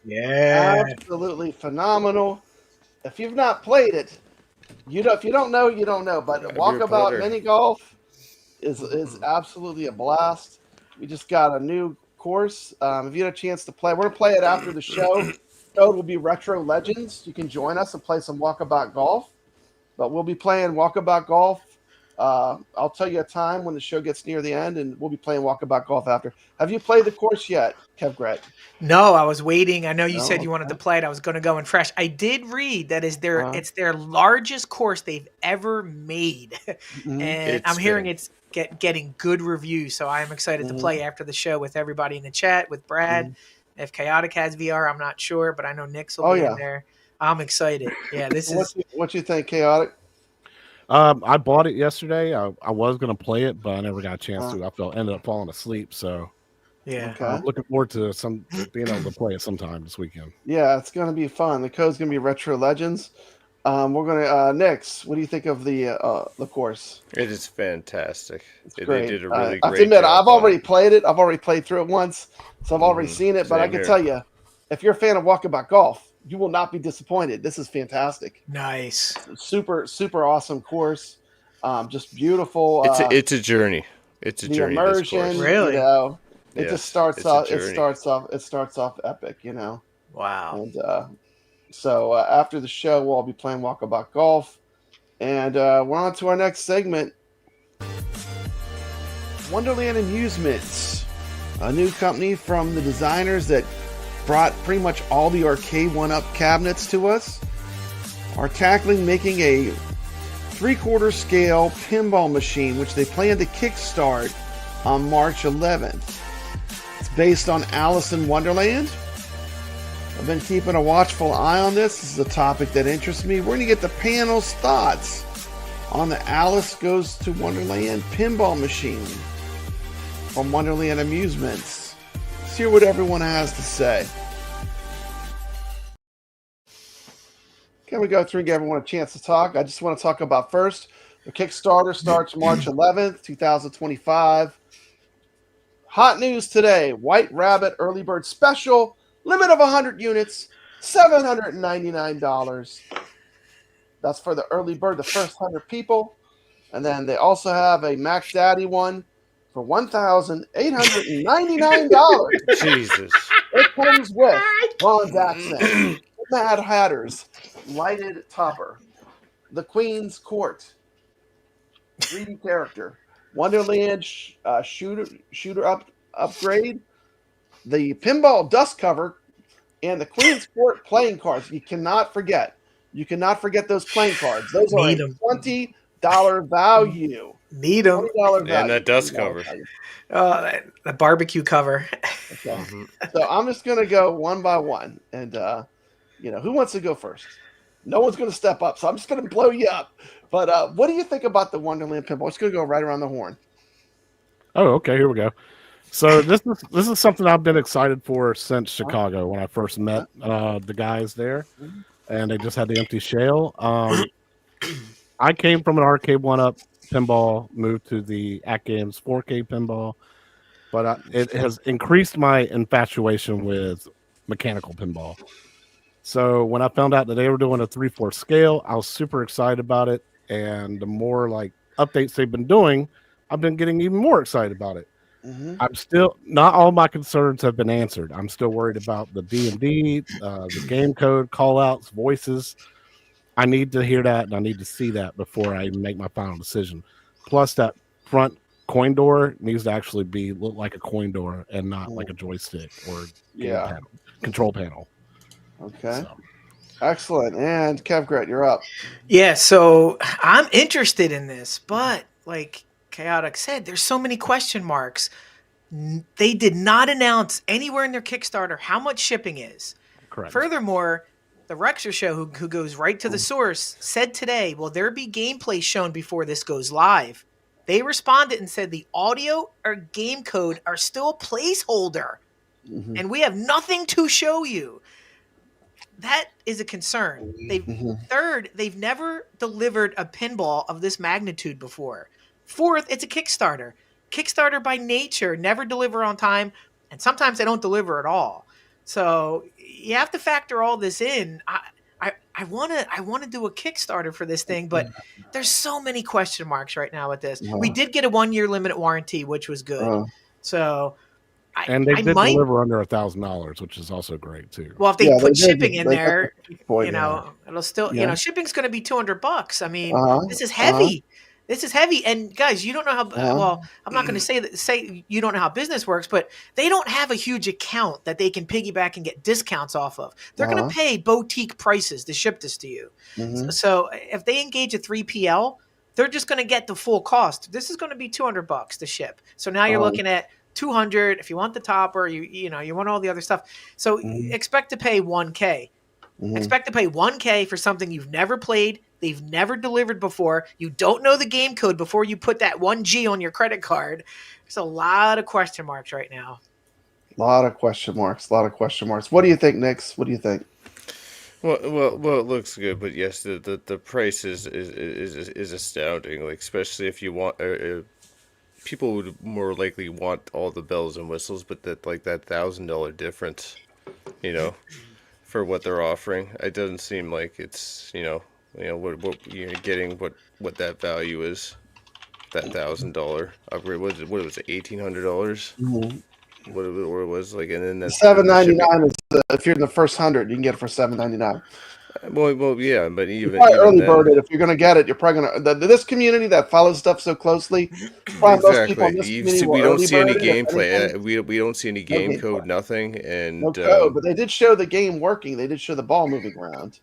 Yeah, absolutely phenomenal. If you've not played it, if you don't know, you don't know. But Walkabout Mini Golf is absolutely a blast. We just got a new course. If you had a chance to play, we're gonna play it after the show. Code will be Retro Legends. You can join us and play some Walkabout Golf. But we'll be playing Walkabout Golf. I'll tell you a time when the show gets near the end, and we'll be playing Walkabout Golf after. Have you played the course yet, Kev Gret? No, I was waiting. I know you said you wanted to play it. I was going to go in fresh. I did read that it's their largest course they've ever made, and I'm hearing it's getting good reviews. So I am excited to play after the show with everybody in the chat, with Brad. If Kaotic has VR, I'm not sure, but I know Nick's will be in there. I'm excited. Yeah, this is. What you think, Kaotic? I bought it yesterday. I was going to play it, but I never got a chance to. I ended up falling asleep. So yeah, I'm looking forward to being able to play it sometime this weekend. Yeah, it's going to be fun. The code's going to be Retro Legends. We're going to Nix. What do you think of the course? It is fantastic. It's great. They did a really great I have to admit, job I've already played it. I've already played through it once, so I've already seen it. But I can tell you, if you're a fan of Walkabout Golf, you will not be disappointed. This is fantastic. Nice. Super, super awesome course. Just beautiful. It's a journey. It's a journey. Immersion, really. You know, it just starts off. It starts off epic. You know. Wow. And so after the show, we'll all be playing Walkabout Golf, and we're on to our next segment. Wonderland Amusements, a new company from the designers that brought pretty much all the arcade 1-up cabinets to us, are tackling making a 3/4 scale pinball machine, which they plan to kickstart on March 11th. It's based on Alice in Wonderland. I've been keeping a watchful eye on this. This is a topic that interests me. We're going to get the panel's thoughts on the Alice Goes to Wonderland pinball machine from Wonderland Amusements. Let's hear what everyone has to say. Can we go through and give everyone a chance to talk? I just want to talk about first, the Kickstarter starts March 11th, 2025. Hot news today, White Rabbit Early Bird Special, limit of 100 units, $799. That's for the early bird, the first 100 people. And then they also have a Mac Daddy one for $1,899. Jesus. It comes with Ron's accent, Mad Hatter's lighted topper, the Queen's Court, 3D character, Wonderland shooter upgrade, the pinball dust cover, and the Queen's Court playing cards. You cannot forget those playing cards. Those are a $20 value. Need them. And that dust cover. The barbecue cover. Okay. So I'm just going to go one by one. And, who wants to go first? No one's going to step up, so I'm just going to blow you up. But what do you think about the Wonderland pinball? It's going to go right around the horn. Oh, okay. Here we go. So this is something I've been excited for since Chicago when I first met the guys there, and they just had the empty shell. I came from an arcade 1-up pinball, moved to the At Games 4K pinball, but it has increased my infatuation with mechanical pinball. So when I found out that they were doing a 3/4 scale, I was super excited about it. And the more like updates they've been doing, I've been getting even more excited about it. I'm still not all my concerns have been answered. I'm still worried about the D&D, the game code, call outs, voices. I need to hear that and I need to see that before I make my final decision. Plus, that front coin door needs to actually look like a coin door and not like a joystick or control panel. Okay. So. Excellent. And Kevgret, you're up. Yeah, so I'm interested in this, but like Kaotic said, there's so many question marks. They did not announce anywhere in their Kickstarter how much shipping is. Correct. Furthermore, the Rexer show, who goes right to the source, said today, will there be gameplay shown before this goes live? They responded and said the audio or game code are still a placeholder, and we have nothing to show you. That is a concern. Third, they've never delivered a pinball of this magnitude before. Fourth, it's a Kickstarter. Kickstarter by nature never deliver on time, and sometimes they don't deliver at all. So you have to factor all this in. I want to do a Kickstarter for this thing, but there's so many question marks right now with this. We did get a 1-year limited warranty, which was good. So. And they did deliver under $1,000, which is also great too. Well, if they put shipping in there, it'll still, shipping's going to be $200. I mean, this is heavy. This is heavy. And guys, you don't know how. Well, I'm not going to say you don't know how business works, but they don't have a huge account that they can piggyback and get discounts off of. They're going to pay boutique prices to ship this to you. So if they engage a 3PL, they're just going to get the full cost. This is going to be $200 to ship. So now you're looking at $200 if you want the topper, you want all the other stuff. So expect to pay $1K. Expect to pay $1K for something you've never played, they've never delivered before. You don't know the game code before you put that 1G on your credit card. There's a lot of question marks right now. A lot of question marks. What do you think, Nix? What do you think? Well, it looks good, but yes, the price is astounding. Like, especially if you want. People would more likely want all the bells and whistles, but that $1,000 difference, for what they're offering, it doesn't seem like it's what you're getting, what that value is. That $1,000 upgrade, what was it, $1,800? What it was like, and then that's $799 is if you're in the first 100, you can get it for $799. Well, yeah, but even early then, bird it. If you're going to get it, you're probably going to. This community that follows stuff so closely, exactly. We don't see any gameplay. We don't see any game code, nothing, and no code. But they did show the game working. They did show the ball moving around.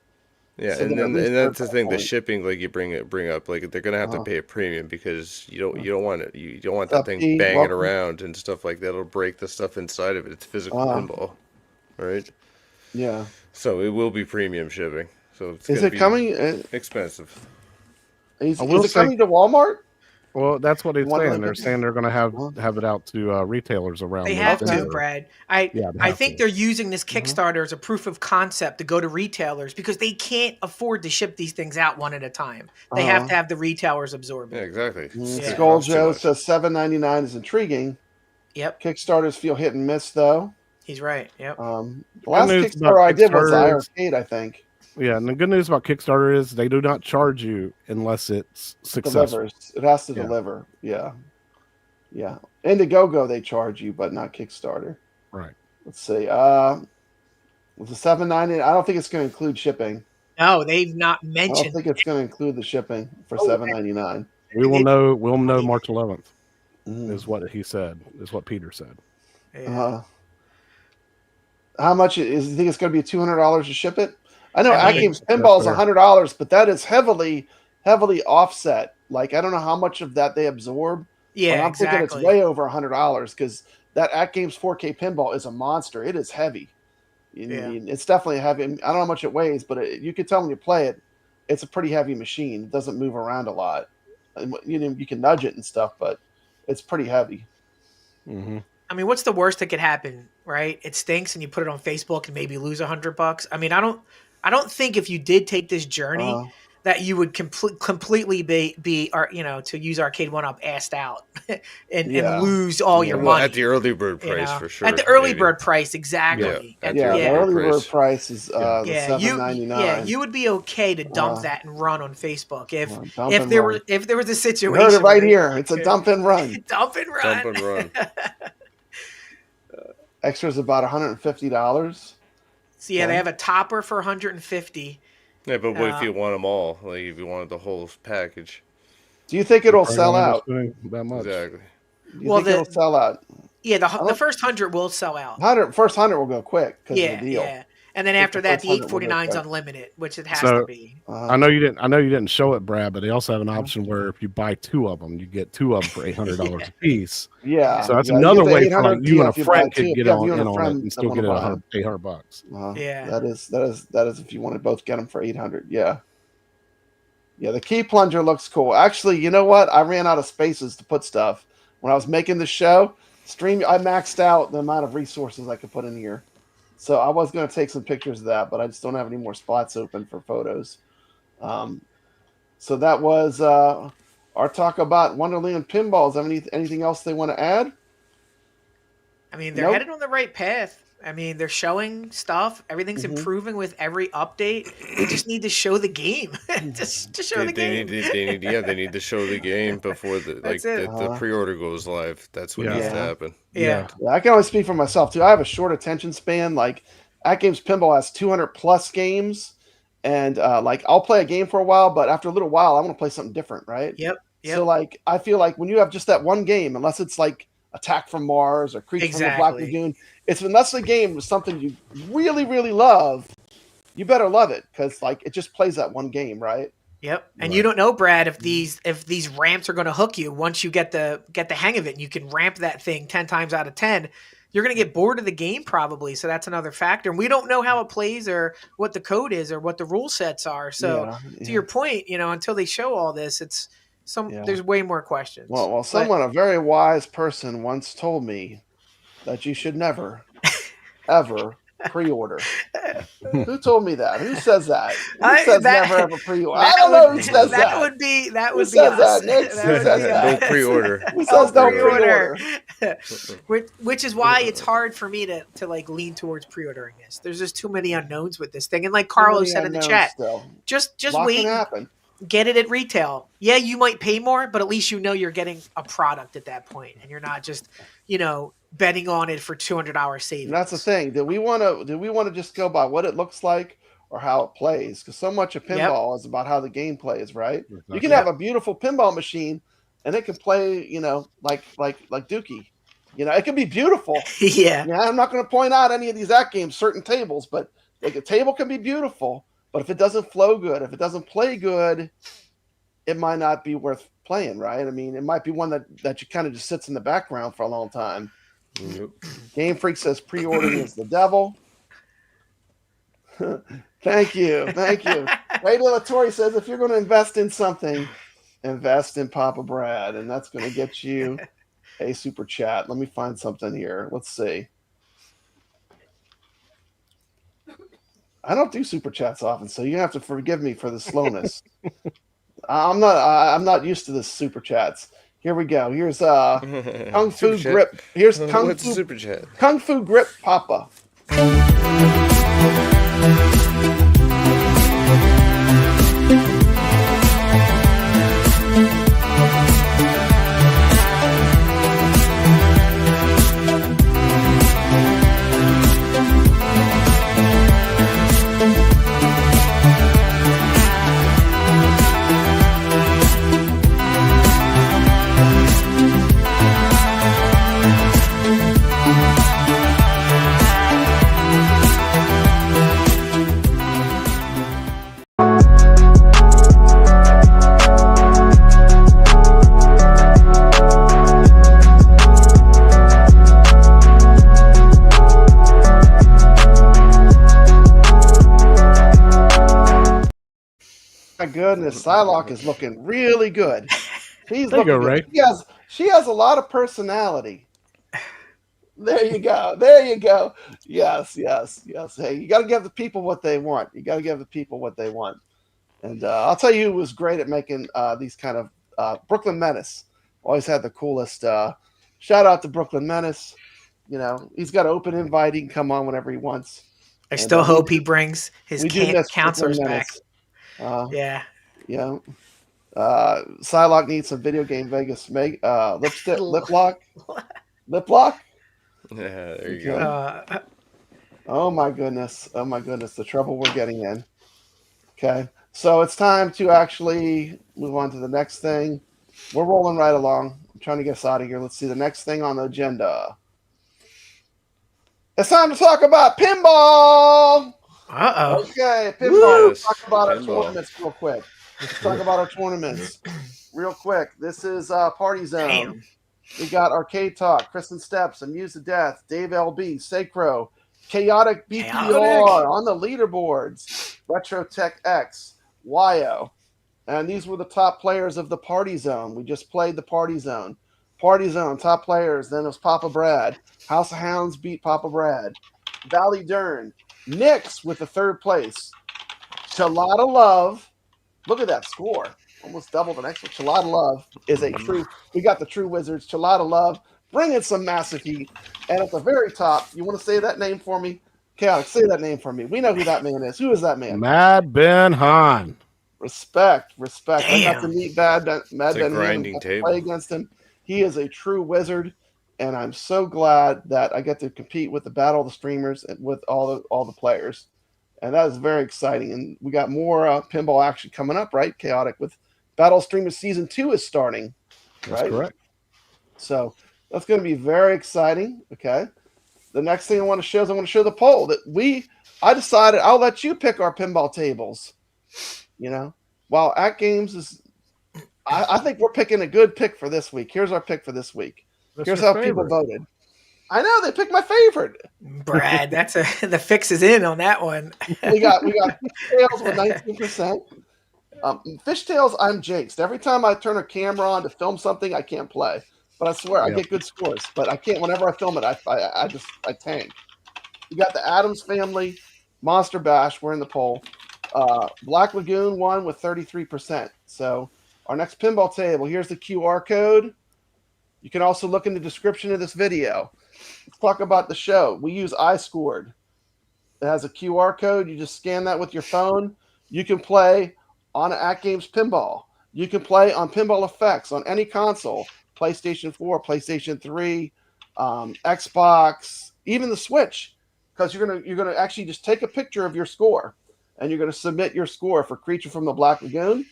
Yeah, so and that's the thing. The shipping, like you bring up, like they're going to have to pay a premium because you don't want it. You don't want that thing banging around and stuff like that. It'll break the stuff inside of it. It's physical pinball, right? Yeah. So it will be premium shipping. So is it coming? Expensive. Is it coming to Walmart? Well, that's what he's saying. They're saying they're going to have it out to retailers around. They have to, Brad. I think they're using this Kickstarter as a proof of concept to go to retailers because they can't afford to ship these things out one at a time. They have to have the retailers absorb it. Yeah, exactly. Skull Joe says $7.99 is intriguing. Yep. Kickstarters feel hit and miss though. He's right. Yep. The last Kickstarter I did was iArcade, I think. Yeah, and the good news about Kickstarter is they do not charge you unless it's successful. It has to deliver. Yeah. Indiegogo they charge you, but not Kickstarter. Right. Let's see. Was the $7.99? I don't think it's going to include shipping. No, they've not mentioned. I don't think it's going to include the shipping for $7.99. We will know. We'll know March 11th. Is what he said. Is what Peter said. Yeah. How much is? You think it's going to be $200 to ship it? I know At Games Pinball is $100, but that is heavily offset. Like I don't know how much of that they absorb. Yeah, I'm thinking it's way over $100 because that At Games 4K Pinball is a monster. It is heavy. It's definitely heavy. I don't know how much it weighs, but you can tell when you play it, it's a pretty heavy machine. It doesn't move around a lot. You can nudge it and stuff, but it's pretty heavy. Mm-hmm. I mean, what's the worst that could happen, right? It stinks, and you put it on Facebook and maybe lose $100. I mean, I don't think if you did take this journey that you would completely be or to use Arcade 1-Up assed out and lose all your money at the early bird price for sure. At the early bird price, exactly. Yeah, the early bird price is the $7.99. Yeah, you would be okay to dump that and run on Facebook if there was a situation. You heard it right here. It's a dump and run. Dump and run. Dump and run. Extra's about $150. So they have a topper for $150. Yeah, but what if you want them all? Like if you wanted the whole package? Do you think it'll sell out? That much. Exactly. Do you think it'll sell out? Yeah, the first 100 will sell out. First 100 will go quick because of the deal. Yeah. And then after that, the 849 is unlimited, which it has to be. I know you didn't show it, Brad, but they also have an option where if you buy 2 of them, you get 2 of them for $800 a piece. Yeah. So that's another way for like you and a friend could get on it and still get it $800. Yeah. That is if you want to both get them for $800. Yeah. Yeah, the key plunger looks cool. Actually, you know what? I ran out of spaces to put stuff when I was making the show. I maxed out the amount of resources I could put in here. So I was going to take some pictures of that, but I just don't have any more spots open for photos. So that was our talk about Wonderland Pinballs. Anything else they want to add? I mean, they're headed on the right path. I mean, they're showing stuff. Everything's improving with every update. They just need to show the game. just show the game. They need to show the game before the pre-order goes live. That's what needs to happen. Yeah. I can only speak for myself too. I have a short attention span. Like At Games Pinball has 200 plus games, and I'll play a game for a while, but after a little while, I want to play something different, right? Yep. So I feel like when you have just that one game, unless it's like Attack from Mars or Creature from the Black Lagoon, unless the game is something you really, really love, you better love it because it just plays that one game, right? Yep. And you don't know, Brad, if these ramps are going to hook you once you get the hang of it. And you can ramp that thing 10 times out of 10. You're going to get bored of the game probably. So that's another factor. And we don't know how it plays or what the code is or what the rule sets are. So to your point, until they show all this, there's way more questions. Well, a very wise person once told me that you should never, ever pre-order. Who told me that? Who says that? Who says never ever pre-order? I don't know who says that. That would be who us. Says that, Nick? Who says that? Don't pre-order. Who says don't pre-order? Which is why it's hard for me to lean towards pre-ordering this. There's just too many unknowns with this thing. And like Carlo said in the chat, just wait. Get it at retail. Yeah, you might pay more, but at least you're getting a product at that point, and you're not just, betting on it for $200 savings. And that's the thing. Do we want to just go by what it looks like or how it plays? Because so much of pinball is about how the game plays, right? Exactly. You can have a beautiful pinball machine, and it can play, like Dookie. It can be beautiful. Yeah. I'm not going to point out any of these At Games certain tables, but a table can be beautiful. But if it doesn't flow good, if it doesn't play good, it might not be worth playing, right? I mean, it might be one that you kind of just sits in the background for a long time. Yep. Game Freak says pre-ordering is the devil. Thank you. Ray De La Torre says if you're going to invest in something, invest in Papa Brad, and that's going to get you a super chat. Let me find something here. Let's see. I don't do super chats often, so you have to forgive me for the slowness. I'm not used to this super chats. Here we go. Here's Kung Fu Grip. Here's Kung Fu super chat. Kung Fu Grip Papa. Goodness, Psylocke is looking really good. She's looking good. Right? She has a lot of personality. There you go. Yes. Hey, you got to give the people what they want. And I'll tell you who was great at making these kind of Brooklyn Menace. Always had the coolest. Shout out to Brooklyn Menace. You know, he's got an open invite. He can come on whenever he wants. I And, still hope he brings his we do miss counselors Brooklyn back. Menace. Yeah. Yeah. Psylocke needs some video game Vegas lipstick lip lock. Lip lock? Yeah, there you Okay. go. Oh my goodness. Oh my goodness. The trouble we're getting in. Okay. So it's time to actually move on to the next thing. We're rolling right along. I'm trying to get us out of here. Let's see the next thing on the agenda. It's time to talk about pinball. Uh-oh. Okay, pinball. Let's Yes, talk about our pinball. tournaments real quick. Let's talk about our tournaments real quick. This is Party Zone. Damn. We got Arcade Talk, Kristen Steps, Amuse to Death, Dave LB, Sacro, Kaotic BPR Kaotic. on the leaderboards, Retro Tech X, YO. And these were the top players of the Party Zone. We just played the Party Zone. Party Zone, top players. Then it was Papa Brad. House of Hounds beat Papa Brad. Valley Dern. Nix with the third place. Chalada Love. Look at that score. Almost double the next one. Chalada Love is a true. We got the true wizards. Chalada Love bringing some massive heat. And at the very top, you want to say that name for me? Chaotic, say that name for me. We know who that man is. Who is that man? Mad Ben Han. Respect. I got to Damn. meet Mad Ben grinding and table. play against him. He is a true wizard, and I'm so glad that I get to compete with the Battle of the Streamers and with all the players. And that is very exciting. And we got more pinball action coming up, right? Chaotic with Battle of Streamers Season 2 is starting, That's right? correct. So that's going to be very exciting. Okay. The next thing I want to show is I want to show the poll that I decided I'll let you pick our pinball tables. You know, while At Games is, I think we're picking a good pick for this week. Here's our pick for this week. That's Here's your how people favorite. voted. I know they picked my favorite. Brad, the fix is in on that one. We got Fishtails with 19%. Fishtails, I'm jinxed. Every time I turn a camera on to film something, I can't play. But I swear I get good scores. But I can't. Whenever I film it, I tank. We got the Addams family, Monster Bash. We're in the poll. Black Lagoon won with 33%. So our next pinball table. Here's the QR code. You can also look in the description of this video. Let's talk about the show. We use iScored. It has a QR code. You just scan that with your phone. You can play on At Games Pinball. You can play on Pinball Effects on any console, PlayStation 4, PlayStation 3, Xbox, even the Switch, because you're gonna actually just take a picture of your score, and you're gonna submit your score for Creature from the Black Lagoon.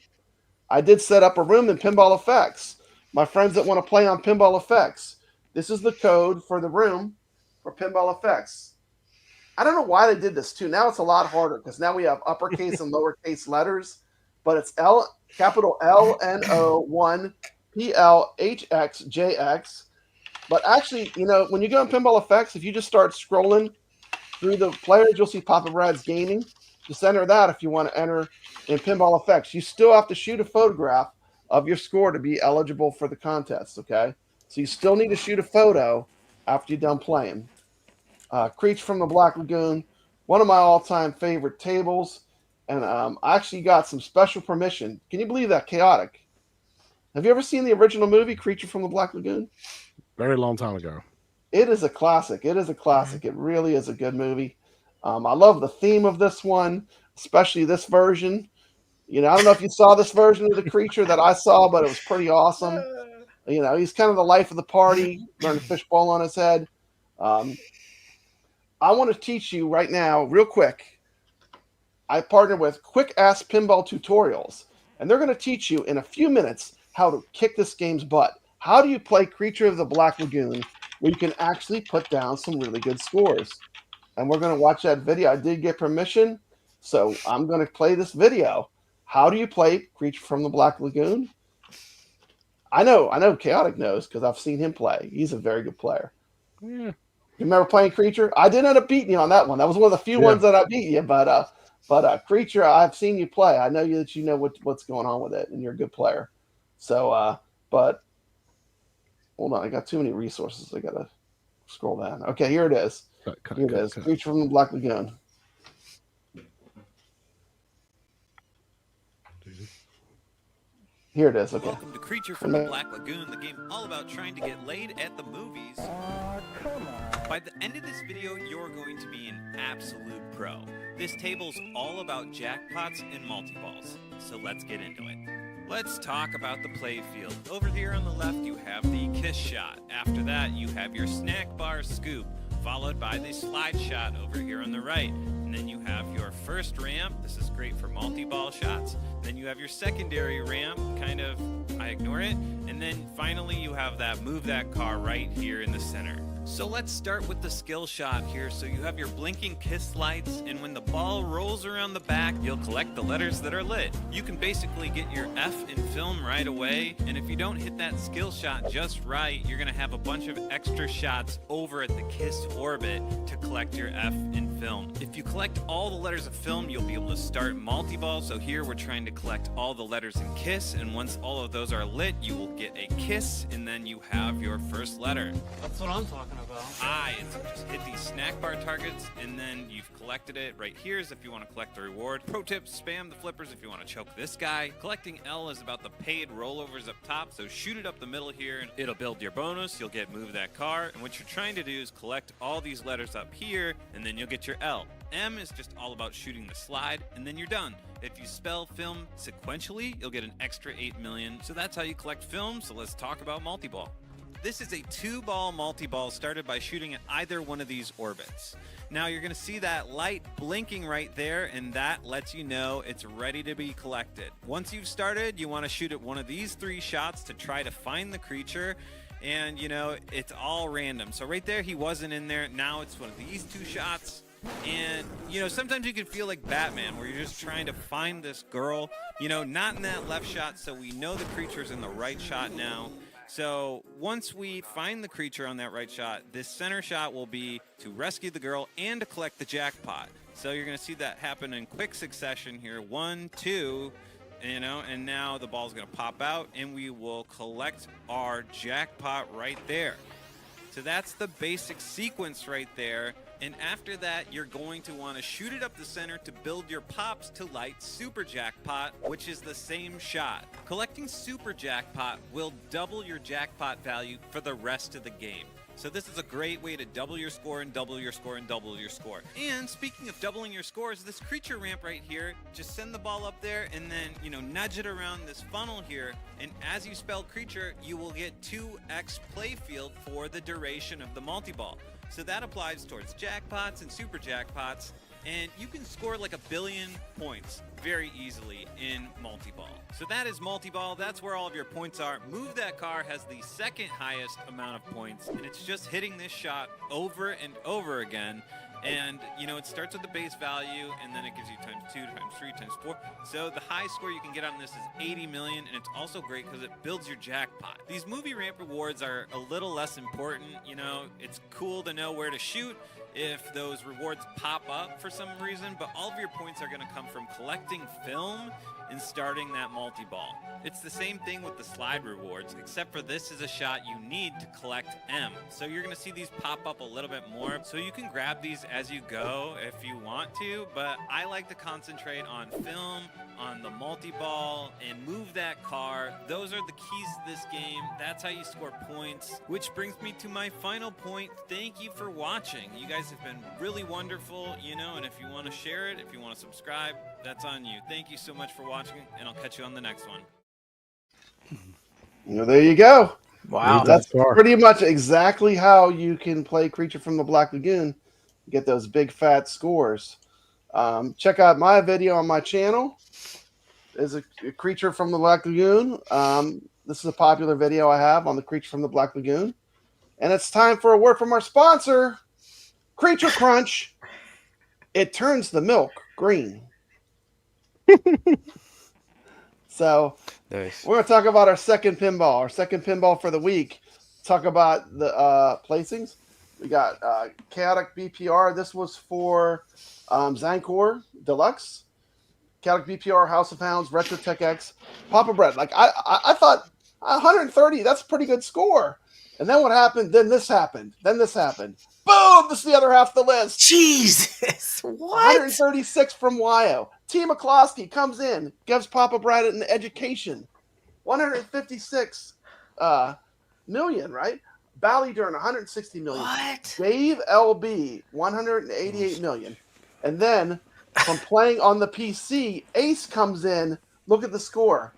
I did set up a room in Pinball Effects. My friends that want to play on Pinball Effects, this is the code for the room for Pinball Effects. I don't know why they did this too. Now it's a lot harder because now we have uppercase and lowercase letters, but it's capital LNO1 PLHXJX. But actually, when you go in Pinball Effects, if you just start scrolling through the players, you'll see Papa Brad's Gaming. Just enter that if you want to enter in Pinball Effects. You still have to shoot a photograph of your score to be eligible for the contest, okay? So you still need to shoot a photo after you're done playing. Creature from the Black Lagoon, one of my all-time favorite tables. And I actually got some special permission. Can you believe that? Chaotic. Have you ever seen the original movie, Creature from the Black Lagoon? Very long time ago. It is a classic. It really is a good movie. I love the theme of this one, especially this version. I don't know if you saw this version of the creature that I saw, but it was pretty awesome. He's kind of the life of the party, wearing a fishbowl on his head. I want to teach you right now, real quick. I partnered with Quick Ass Pinball Tutorials, and they're going to teach you in a few minutes how to kick this game's butt. How do you play Creature of the Black Lagoon where you can actually put down some really good scores? And we're going to watch that video. I did get permission, so I'm going to play this video. How do you play Creature from the Black Lagoon? I know Chaotic knows because I've seen him play. He's a very good player. Yeah. You remember playing Creature? I did end up beating you on that one. That was one of the few ones that I beat you. But Creature, I've seen you play. I know that you know what's going on with it, and you're a good player. So, but hold on, I got too many resources. I gotta scroll down. Okay, here it is. Here it is. Creature from the Black Lagoon. Here it is. Okay. Welcome to Creature from the Black Lagoon, the game all about trying to get laid at the movies. Come on. By the end of this video, you're going to be an absolute pro. This table's all about jackpots and multi-balls, so let's get into it. Let's talk about the play field. Over here on the left, you have the kiss shot. After that, you have your snack bar scoop, followed by the slide shot over here on the right. And then you have your first ramp. This is great for multi-ball shots. Then you have your secondary ramp, kind of, I ignore it. And then finally you have that move that car right here in the center. So let's start with the skill shot here. So you have your blinking kiss lights, and when the ball rolls around the back, you'll collect the letters that are lit. You can basically get your F in film right away, and if you don't hit that skill shot just right, you're gonna have a bunch of extra shots over at the kiss orbit to collect your F in film. If you collect all the letters of film, you'll be able to start multi-ball. So here we're trying to collect all the letters in kiss, and once all of those are lit, you will get a kiss, and then you have your first letter. That's what I'm talking about. And so just hit these snack bar targets, and then you've collected it. Right here is if you want to collect the reward. Pro tip, spam the flippers if you want to choke this guy. Collecting L is about the paid rollovers up top, so shoot it up the middle here, and it'll build your bonus. You'll get move that car, and what you're trying to do is collect all these letters up here, and then you'll get your L. M is just all about shooting the slide, and then you're done. If you spell film sequentially, you'll get an extra 8 million. So that's how you collect film, so let's talk about multi-ball. This is a 2-ball multi-ball started by shooting at either one of these orbits. Now you're going to see that light blinking right there, and that lets you know it's ready to be collected. Once you've started, you want to shoot at one of these 3 shots to try to find the creature, and you know, it's all random. So right there, he wasn't in there. Now it's one of these 2 shots. And, you know, sometimes you can feel like Batman, where you're just trying to find this girl, you know, not in that left shot, so we know the creature's in the right shot now. So once we find the creature on that right shot, this center shot will be to rescue the girl and to collect the jackpot. So you're going to see that happen in quick succession here. 1, 2, you know, and now the ball's going to pop out, and we will collect our jackpot right there. So that's the basic sequence right there. And after that, you're going to want to shoot it up the center to build your pops to light Super Jackpot, which is the same shot. Collecting Super Jackpot will double your jackpot value for the rest of the game. So this is a great way to double your score and double your score and double your score. And speaking of doubling your scores, this creature ramp right here, just send the ball up there and then, you know, nudge it around this funnel here. And as you spell creature, you will get 2x playfield for the duration of the multi-ball. So that applies towards jackpots and super jackpots, and you can score like 1 billion points very easily in multi-ball. So that is multi-ball. That's where all of your points are. Move that car has the second highest amount of points, and it's just hitting this shot over and over again. And, you know, it starts with the base value, and then it gives you times 2, times 3, times 4. So the high score you can get on this is 80 million, and it's also great because it builds your jackpot. These movie ramp rewards are a little less important. You know, it's cool to know where to shoot if those rewards pop up for some reason, but all of your points are going to come from collecting film and starting that multi-ball. It's the same thing with the slide rewards, except for this is a shot you need to collect M. So you're going to see these pop up a little bit more. So you can grab these as you go if you want to, but I like to concentrate on film, on the multi-ball, and move that car. Those are the keys to this game. That's how you score points, which brings me to my final point. Thank you for watching. You guys have been really wonderful, you know, and if you want to share it, if you want to subscribe, that's on you. Thank you so much for watching, and I'll catch you on the next one. You know, there you go. Wow. That's pretty much exactly how you can play Creature from the Black Lagoon. Get those big fat scores. Check out my video on my channel. Is a Creature from the Black Lagoon. This is a popular video I have on the Creature from the Black Lagoon. And it's time for a word from our sponsor, Creature Crunch. It turns the milk green. So nice. We're going to talk about our second pinball for the week. Talk about the placings. We got Kaotic BPR. This was for Zancor Deluxe. Kaotic BPR, House of Hounds, Retro Tech X, Papa Bread. Like I thought 130, that's a pretty good score. And then what happened? Then this happened. Boom! This is the other half of the list. Jesus! What? 136 from Wyo. T. McCloskey comes in, gives Papa Brad an education. 156 million, right? Ballydurn, 160 million. What? Dave LB, 188 million. And then from playing on the PC, Ace comes in. Look at the score.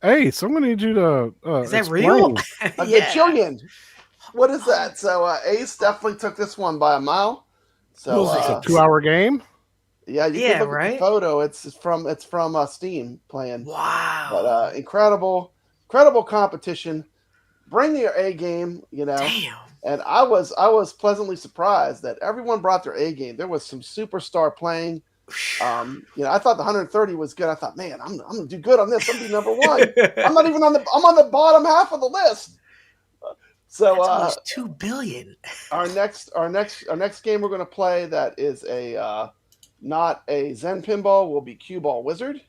Ace, I'm gonna need you to Is that explain. real? A gajillion. What is that? So Ace definitely took this one by a mile. So What was this, a 2-hour game? yeah, you can look at the photo. It's from Steam playing. Wow. But incredible competition. Bring your A game, Damn. And I was pleasantly surprised that everyone brought their A game. There was some superstar playing. I thought the 130 was good. I thought, man, I'm gonna do good on this. I'm gonna be number one. I'm on the bottom half of the list. So that's almost $2 billion. Our next game we're gonna play that is a not a Zen Pinball will be Cue Ball Wizard.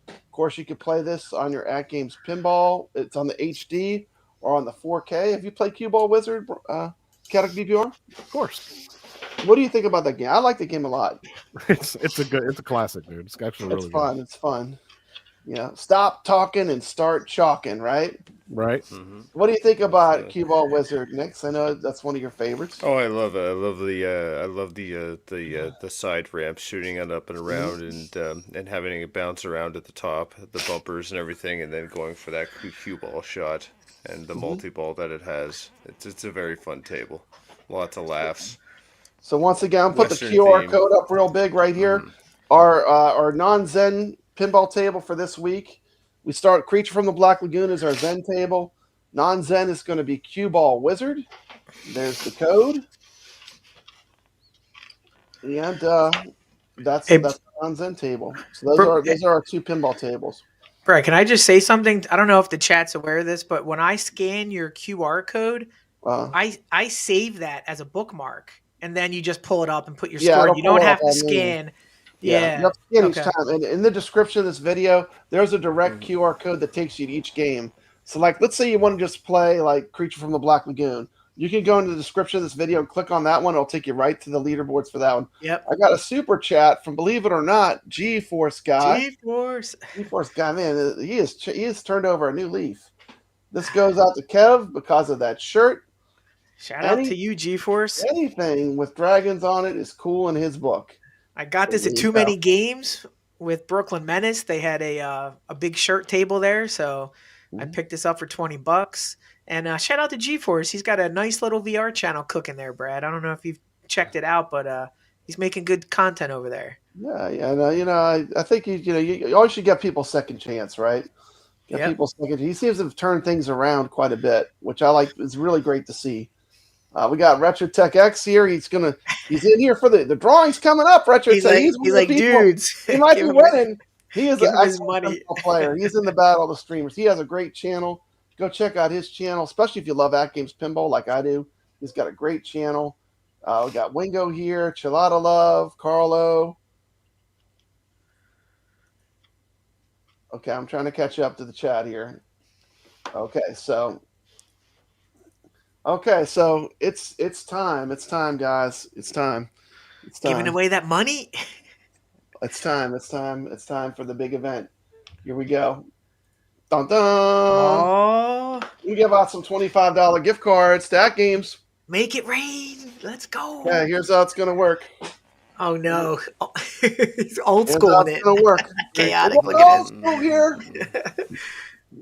Of course, you can play this on your At Games Pinball. It's on the HD or on the 4K. Have you played Cue Ball Wizard, Kaotic BPR? Of course. What do you think about that game? I like the game a lot. It's a classic, dude. It's actually really fun. good. It's fun. Stop talking and start chalking, right? Right. Mm-hmm. What do you think about Cue Ball Wizard, Nix? I know that's one of your favorites. Oh, I love it. I love the side ramps, shooting it up and around, and having it bounce around at the top, the bumpers and everything, and then going for that cue ball shot and the multi-ball that it has. It's a very fun table. Lots of laughs. So once again, put Western the QR theme. code up real big right here. Our non-Zen pinball table for this week. We start Creature from the Black Lagoon is our Zen table. Non-Zen is going to be Cue Ball Wizard. There's the code. And that's the non-Zen table. So those are our two pinball tables. Brett, can I just say something? I don't know if the chat's aware of this, but when I scan your QR code, I save that as a bookmark, and then you just pull it up and put your score. You don't have to scan. Yeah. You have to scan each time. And in the description of this video, there's a direct QR code that takes you to each game. So, let's say you want to just play, Creature from the Black Lagoon. You can go into the description of this video and click on that one. It'll take you right to the leaderboards for that one. Yep. I got a super chat from, believe it or not, G-Force guy. G-Force guy, man, he has turned over a new leaf. This goes out to Kev because of that shirt. Shout out to you, G-Force. Anything with dragons on it is cool in his book. I got this at Too Many Games with Brooklyn Menace. They had a big shirt table there, so I picked this up for $20. And shout out to G-Force. He's got a nice little VR channel cooking there, Brad. I don't know if you've checked it out, but he's making good content over there. Yeah. I think you always should give people second chance, right? People second. He seems to have turned things around quite a bit, which I like. It's really great to see. We got Retro Tech X here. He's in here for the drawings coming up. Retro Tech. He's like dudes. He might be winning. He is an excellent player. He's in the battle of the streamers. He has a great channel. Go check out his channel, especially if you love At Games Pinball like I do. He's got a great channel. We got Wingo here, Chilada Love, Carlo. Okay, I'm trying to catch up to the chat here. Okay, so it's time. It's time, guys. It's time. Giving away that money? It's time. It's time for the big event. Here we go. Dun dun! Oh. We give out some $25 gift cards to At Games. Make it rain. Let's go. Yeah, here's how it's gonna work. Oh no. He's old school in it. It's gonna work. Chaotic. Look at old school here.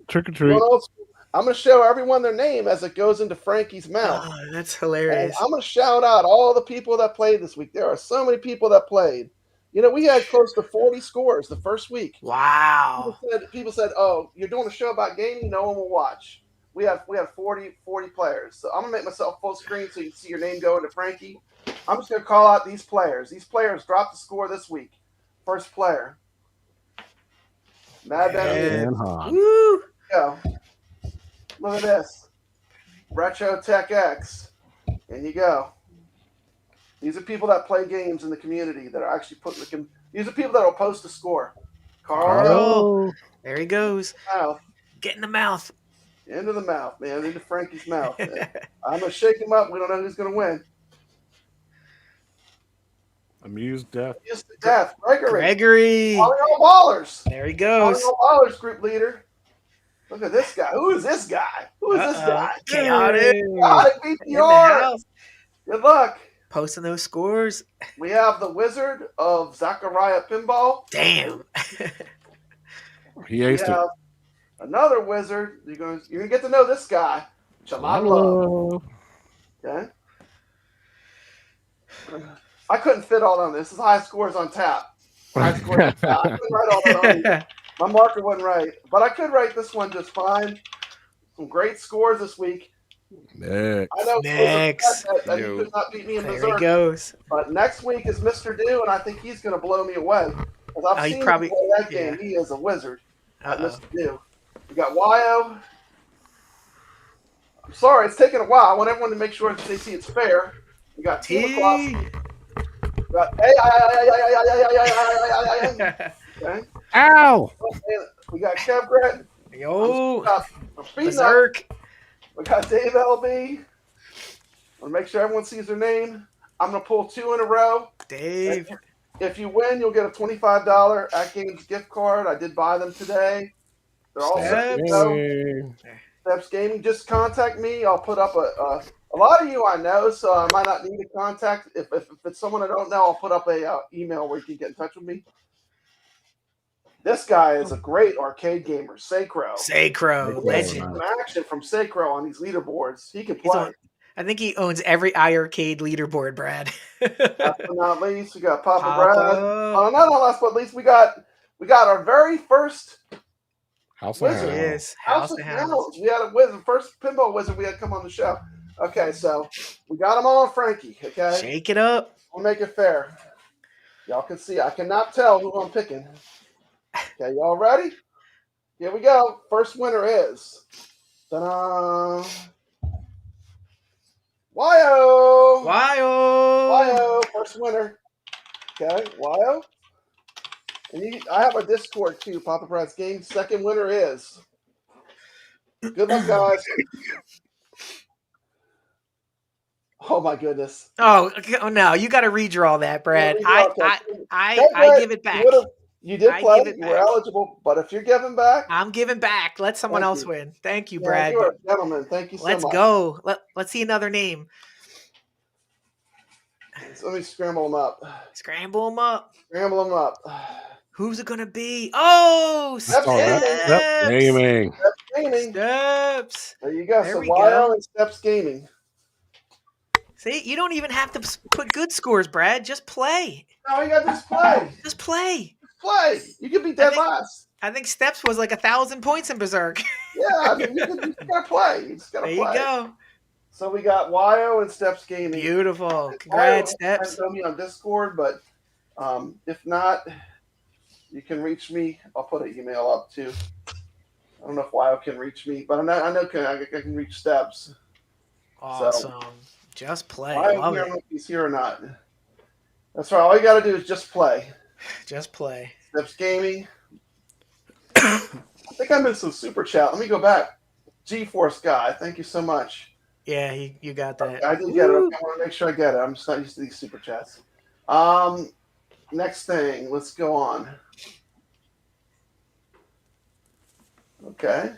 Trick or treat. I'm going to show everyone their name as it goes into Frankie's mouth. Oh, that's hilarious. And I'm going to shout out all the people that played this week. There are so many people that played. We had close to 40 scores the first week. Wow. People said, oh, you're doing a show about gaming? No one will watch. We have 40 players. So I'm going to make myself full screen so you can see your name go into Frankie. I'm just going to call out these players. These players dropped the score this week. First player. Mad Ben. Woo! Go. Look at this. Retro Tech X. In you go. These are people that play games in the community that are actually these are people that will post a score. Carl. There he goes. Mouth. Get in the mouth. Into the mouth, man. Into Frankie's mouth. I'm going to shake him up. We don't know who's going to win. Amused Death. Amused Death. Gregory. All Ballers. There he goes. Ballers group leader. Look at this guy. Who is this guy? Who is this guy? Chaotic Chaotic in the BPR. house. Good luck. Posting those scores. We have the Wizard of Zachariah Pinball. Damn. He We aced it. have another Wizard. You're gonna get to know this guy. Chalala. Hello. Okay. I couldn't fit all on this. This is high scores on tap. High scores on tap. I couldn't write all that on here. My marker wasn't right, but I could write this one just fine. Some great scores this week. Next. I know Next. that you could not beat me in There he Berserk, goes. but next week is Mr.Do, and I think he's going to blow me away. Because I've he seen probably- him play that game. yeah. He is a wizard at Uh-oh. Mr.Do. We got Wyo. I'm sorry, it's taking a while. I want everyone to make sure that they see it's fair. We got Team T. Across. We got okay. Ow! We got Kev Grant. Yo. We got Berserk. We got Dave LB. I want to make sure everyone sees their name. I'm going to pull 2 in a row. Dave. If you win, you'll get a $25 At Games gift card. I did buy them today. They're all set to go. Steps Gaming. Just contact me. I'll put up a lot of you I know, so I might not need to contact. If it's someone I don't know, I'll put up a email where you can get in touch with me. This guy is a great arcade gamer, Sacro. Sacro. Let's see Legend. some action from Sacro on these leaderboards. He can play. I think he owns every iArcade leaderboard, Brad. Last but not least, we got Papa Papa. Brad. Not last but least, we got our very first House of Wizard. Hounds. Yes. House of Hounds. We had a wizard, first pinball wizard we had come on the show. Okay, so we got them all on Frankie. Okay, Shake it up. we'll make it fair. Y'all can see. I cannot tell who I'm picking. Okay, y'all ready? Here we go. First winner is ta-da! Wyo. Wyo. First winner. Okay, Wyo. And I have a Discord too, Papa Brad's Game. Second winner is. Good luck, guys. Oh my goodness. Oh no! You got to redraw that, Brad. Yeah, I give it back. You did I play. give it You were back. eligible, but if you're giving back, I'm giving back. Let someone Thank else you. win. Thank you, yeah, Brad. you're a gentleman. Thank you so Let's much. go. Let's see another name. So let me scramble them up. Scramble them up. Scramble them up. Who's it gonna be? Oh, Steps Steps. Gaming. Steps Gaming. Steps. There you go. There So we Wyo go. and Steps Gaming. See, you don't even have to put good scores, Brad. Just play. No, you got to just play. Just play. Play. You could be dead think- last. I think Steps was like 1,000 points in Berserk. Yeah, I mean, you just gotta play. You just gotta There play. you go. So we got Wyo and Steps Gaming. Beautiful. Congrats, Wyo, Steps. Tell me on Discord, but if not, you can reach me. I'll put an email up too. I don't know if Wyo can reach me, but I know I can reach Steps. Awesome. Just play. I Love don't know it. if he's here or not. That's right. All you got to do is just play. Just play. Steps Gaming. I think I'm in some super chat. Let me go back. G-Force guy, thank you so much. Yeah, you got that. I did get it. I Woo. want to make sure I get it. I'm just not used to these super chats. Next thing, let's go on. Okay.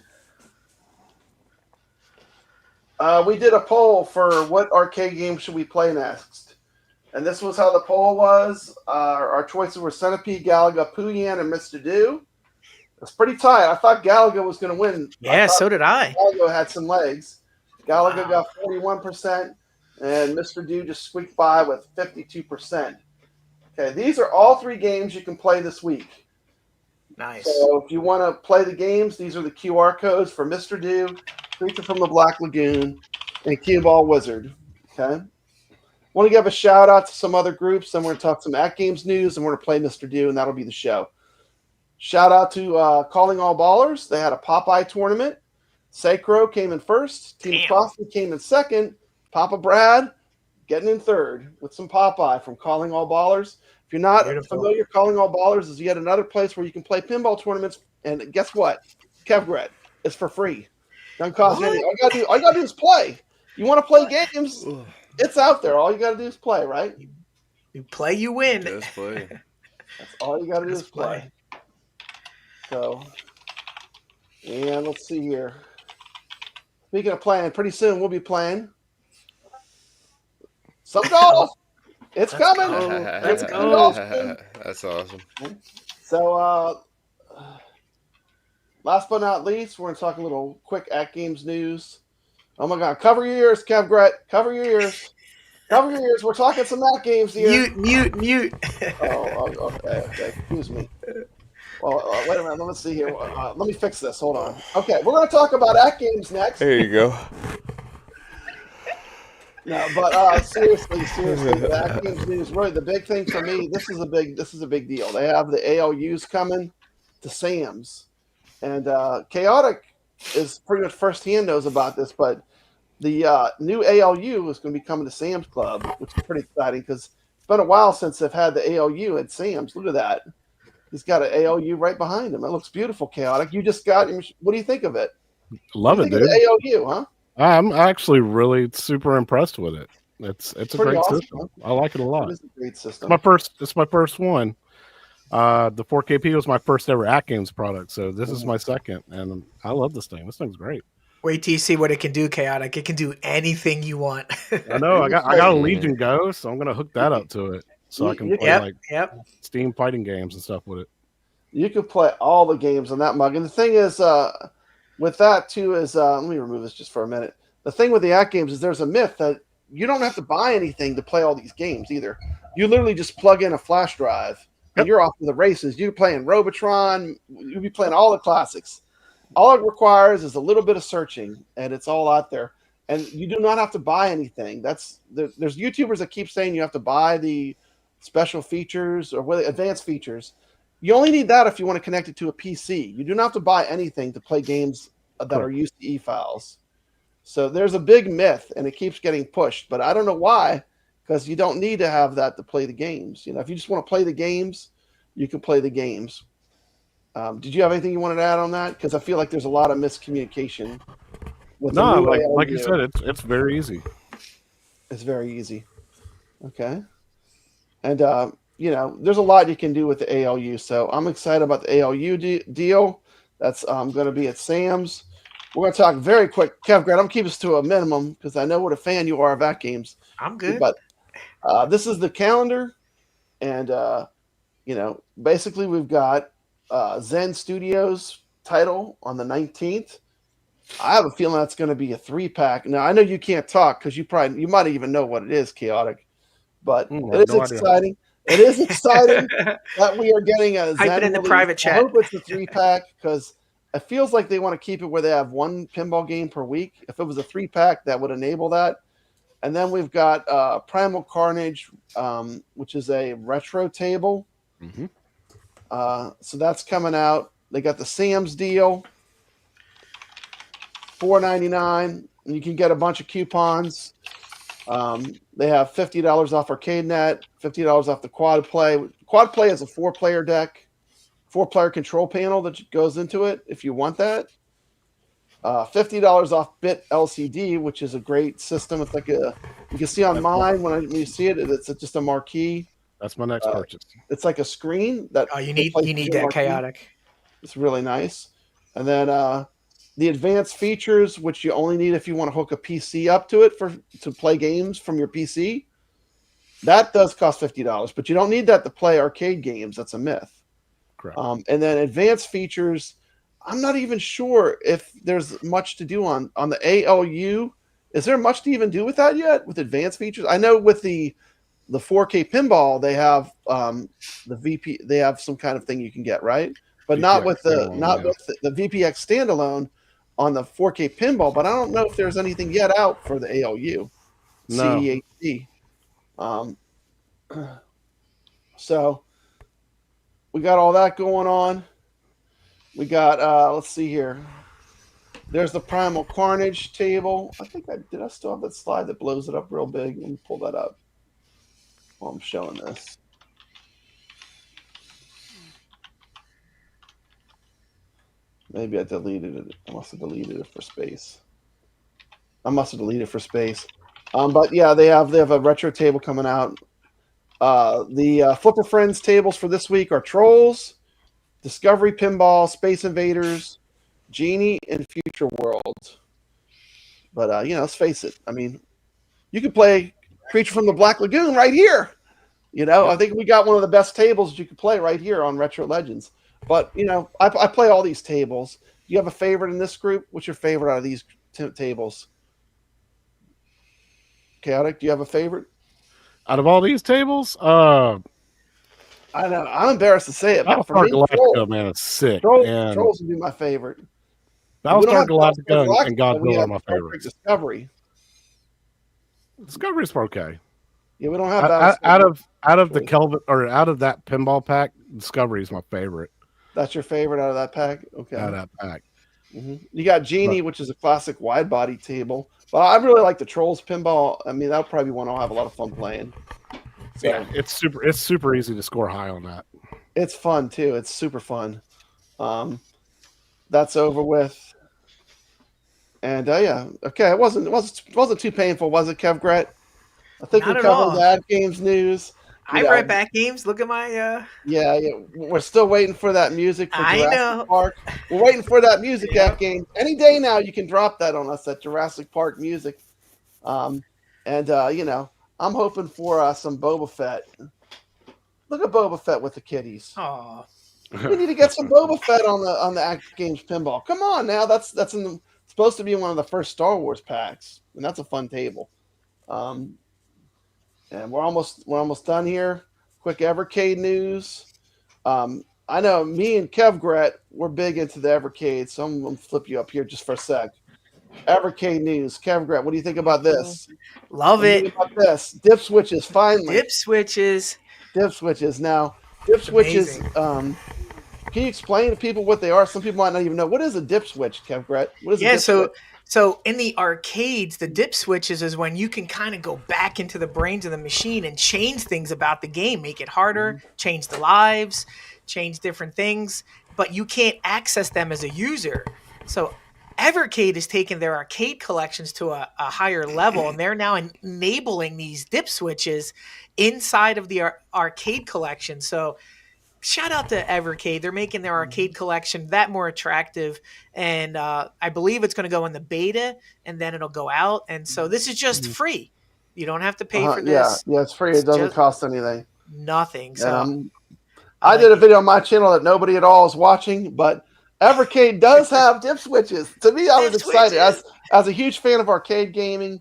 We did a poll for what arcade game should we play next. And this was how the poll was. Our choices were Centipede, Galaga, Puyan, and Mr.Do. It's pretty tight. I thought Galaga was going to win. Yeah, so did I. Galaga had some legs. Galaga Wow. got 41%, and Mr.Do just squeaked by with 52%. Okay, these are all 3 games you can play this week. Nice. So if you want to play the games, these are the QR codes for Mr.Do, Creature from the Black Lagoon, and Cue Wizard. Okay. Want to give a shout out to some other groups. Then we're going to talk some At Games news, and we're going to play Mr.Do, and that'll be the show. Shout out to Calling All Ballers. They had a Popeye tournament. Sacro came in first. Team Crosby came in second. Papa Brad getting in third with some Popeye from Calling All Ballers. If you're not familiar, Calling All Ballers is yet another place where you can play pinball tournaments. And guess what? Kevgret, it's for free. Doesn't cost anything. All you gotta do is play. You want to play games? It's out there. All you gotta do is play, right? You play, you win. Just play. That's all you gotta do is play. So And let's see here. Speaking of playing, pretty soon we'll be playing some golf. It's Let's coming. go. Let's It's go. golf soon. That's awesome. So, last but not least, we're going to talk a little quick At Games news. Oh my God. Cover your ears, Kev Gret. Cover your ears. Cover your ears. We're talking some At Games here. Mute. Okay. Excuse me. Well, wait a minute. Let's see here. Let me fix this. Hold on. Okay. We're going to talk about At Games next. There you go. No, but seriously, the At Games news, really the big thing for me, this is a big deal. They have the ALUs coming to Sam's. And Kaotic is pretty much firsthand knows about this, but the new ALU is going to be coming to Sam's Club, which is pretty exciting because it's been a while since they've had the ALU at Sam's. Look at that. He's got an ALU right behind him. It looks beautiful, Kaotic. You just got him. What do you think of it? Love it, dude. ALU, huh? I'm actually really super impressed with it. It's a great awesome, system. huh? I like it a lot. It is a great system. It's my first one. The 4KP was my first ever At Games product, so this is my second, and I love this thing. This thing's great. Wait till you see what it can do, Kaotic. It can do anything you want. I know. I got a Legion Go, so I'm gonna hook that up to it, so I can play Steam fighting games and stuff with it. You can play all the games on that mug, and the thing is, with that too is let me remove this just for a minute. The thing with the At Games is there's a myth that you don't have to buy anything to play all these games either. You literally just plug in a flash drive and you're off to the races. You're playing Robotron. You'll be playing all the classics. All it requires is a little bit of searching, and it's all out there. And you do not have to buy anything. There's YouTubers that keep saying you have to buy the special features or advanced features. You only need that if you want to connect it to a PC. You do not have to buy anything to play games that are UCE files. So there's a big myth, and it keeps getting pushed. But I don't know why, because you don't need to have that to play the games. You know, if you just want to play the games, you can play the games. Did you have anything you wanted to add on that? Because I feel like there's a lot of miscommunication. No, like you said, it's very easy. It's very easy. Okay. And, there's a lot you can do with the ALU. So I'm excited about the ALU deal. That's going to be at Sam's. We're going to talk very quick. Kev, Grant, I'm keeping this to a minimum because I know what a fan you are of At Games. I'm good. But this is the calendar. And, basically we've got Zen Studios title on the 19th. I have a feeling that's going to be a 3-pack. Now, I know you can't talk because you might even know what it is, Kaotic. But it is exciting. It is exciting that we are getting a Zen. Type it in the private chat. I hope it's a 3-pack because it feels like they want to keep it where they have one pinball game per week. If it was a 3-pack, that would enable that. And then we've got Primal Carnage, which is a retro table. Mm-hmm. So that's coming out. They got the Sam's deal, $4.99. And you can get a bunch of coupons. They have $50 off ArcadeNet, $50 off the Quad Play. Quad Play is a 4-player deck, 4-player control panel that goes into it if you want that. $50 off Bit LCD, which is a great system. It's like you can see on mine when you see it, it's just a marquee. That's my next purchase. It's like a screen that you need that marquee. Kaotic. It's really nice. And then the advanced features, which you only need if you want to hook a PC up to it to play games from your PC. That does cost $50, but you don't need that to play arcade games. That's a myth. Correct. And then advanced features, I'm not even sure if there's much to do on the ALU. Is there much to even do with that yet with advanced features? I know with the 4K pinball, they have the VP. They have some kind of thing you can get, right? But not with the VPX standalone on the 4K pinball. But I don't know if there's anything yet out for the ALU. No. CEHD. So we got all that going on. We got let's see here. There's the Primal Carnage table. I think I still have that slide that blows it up real big. Let me pull that up while I'm showing this. Maybe I deleted it. I must have deleted it for space. But yeah, they have a retro table coming out. The Flipper Friends tables for this week are Trolls, Discovery Pinball, Space Invaders, Genie and Future World. But let's face it. I mean, you could play Creature from the Black Lagoon right here. I think we got one of the best tables you could play right here on Retro Legends. But I play all these tables. Do you have a favorite in this group? What's your favorite out of these tables? Chaotic, do you have a favorite? Out of all these tables, I know I'm embarrassed to say it, but for Battlestar me, Galactica, man, it's sick. Trolls would be my favorite. Battlestar Galactica and but we Godzilla have are my Star Trek favorites. Discovery. Discovery's okay. Yeah, we don't have out of the Kelvin or out of that pinball pack. Discovery's my favorite. That's your favorite out of that pack. Okay, out of that pack. Mm-hmm. You got Genie, which is a classic wide body table. But I really like the Trolls pinball. I mean, that'll probably be one I'll have a lot of fun playing. So, yeah, it's super easy to score high on that. It's fun too. It's super fun. That's over with. And yeah, okay. It wasn't too painful, was it, Kev Gret? I think we covered that games news. I read back games. Look at my. Yeah. We're still waiting for that music for Jurassic know. Park. We're waiting for that music at games. Any day now, you can drop that on us, that Jurassic Park music. I'm hoping for some Boba Fett. Look at Boba Fett with the kitties. Oh, we need to get some Boba Fett on the Act Games pinball. Come on now, that's supposed to be one of the first Star Wars packs, and that's a fun table. And we're almost done here. Quick Evercade news. I know me and Kev Gret, we're big into the Evercade, so I'm gonna flip you up here just for a sec. Evercade news. Kev Gret, what do you think about this? Love it. About this? Dip switches, finally. Dip switches. Now, dip switches. Can you explain to people what they are? Some people might not even know. What is a dip switch, Kev Gret? What is a dip switch? So in the arcades, the dip switches is when you can kind of go back into the brains of the machine and change things about the game, make it harder, change the lives, change different things, but you can't access them as a user. So Evercade has taken their arcade collections to a higher level, and they're now enabling these dip switches inside of the arcade collection. So shout out to Evercade. They're making their arcade collection that more attractive. And I believe it's going to go in the beta, and then it'll go out. And so this is just free. You don't have to pay for this. Yeah, it's free. It doesn't cost anything. Nothing. So I did a video on my channel that nobody at all is watching, but Evercade does have dip switches. To me, I was excited. As a huge fan of arcade gaming,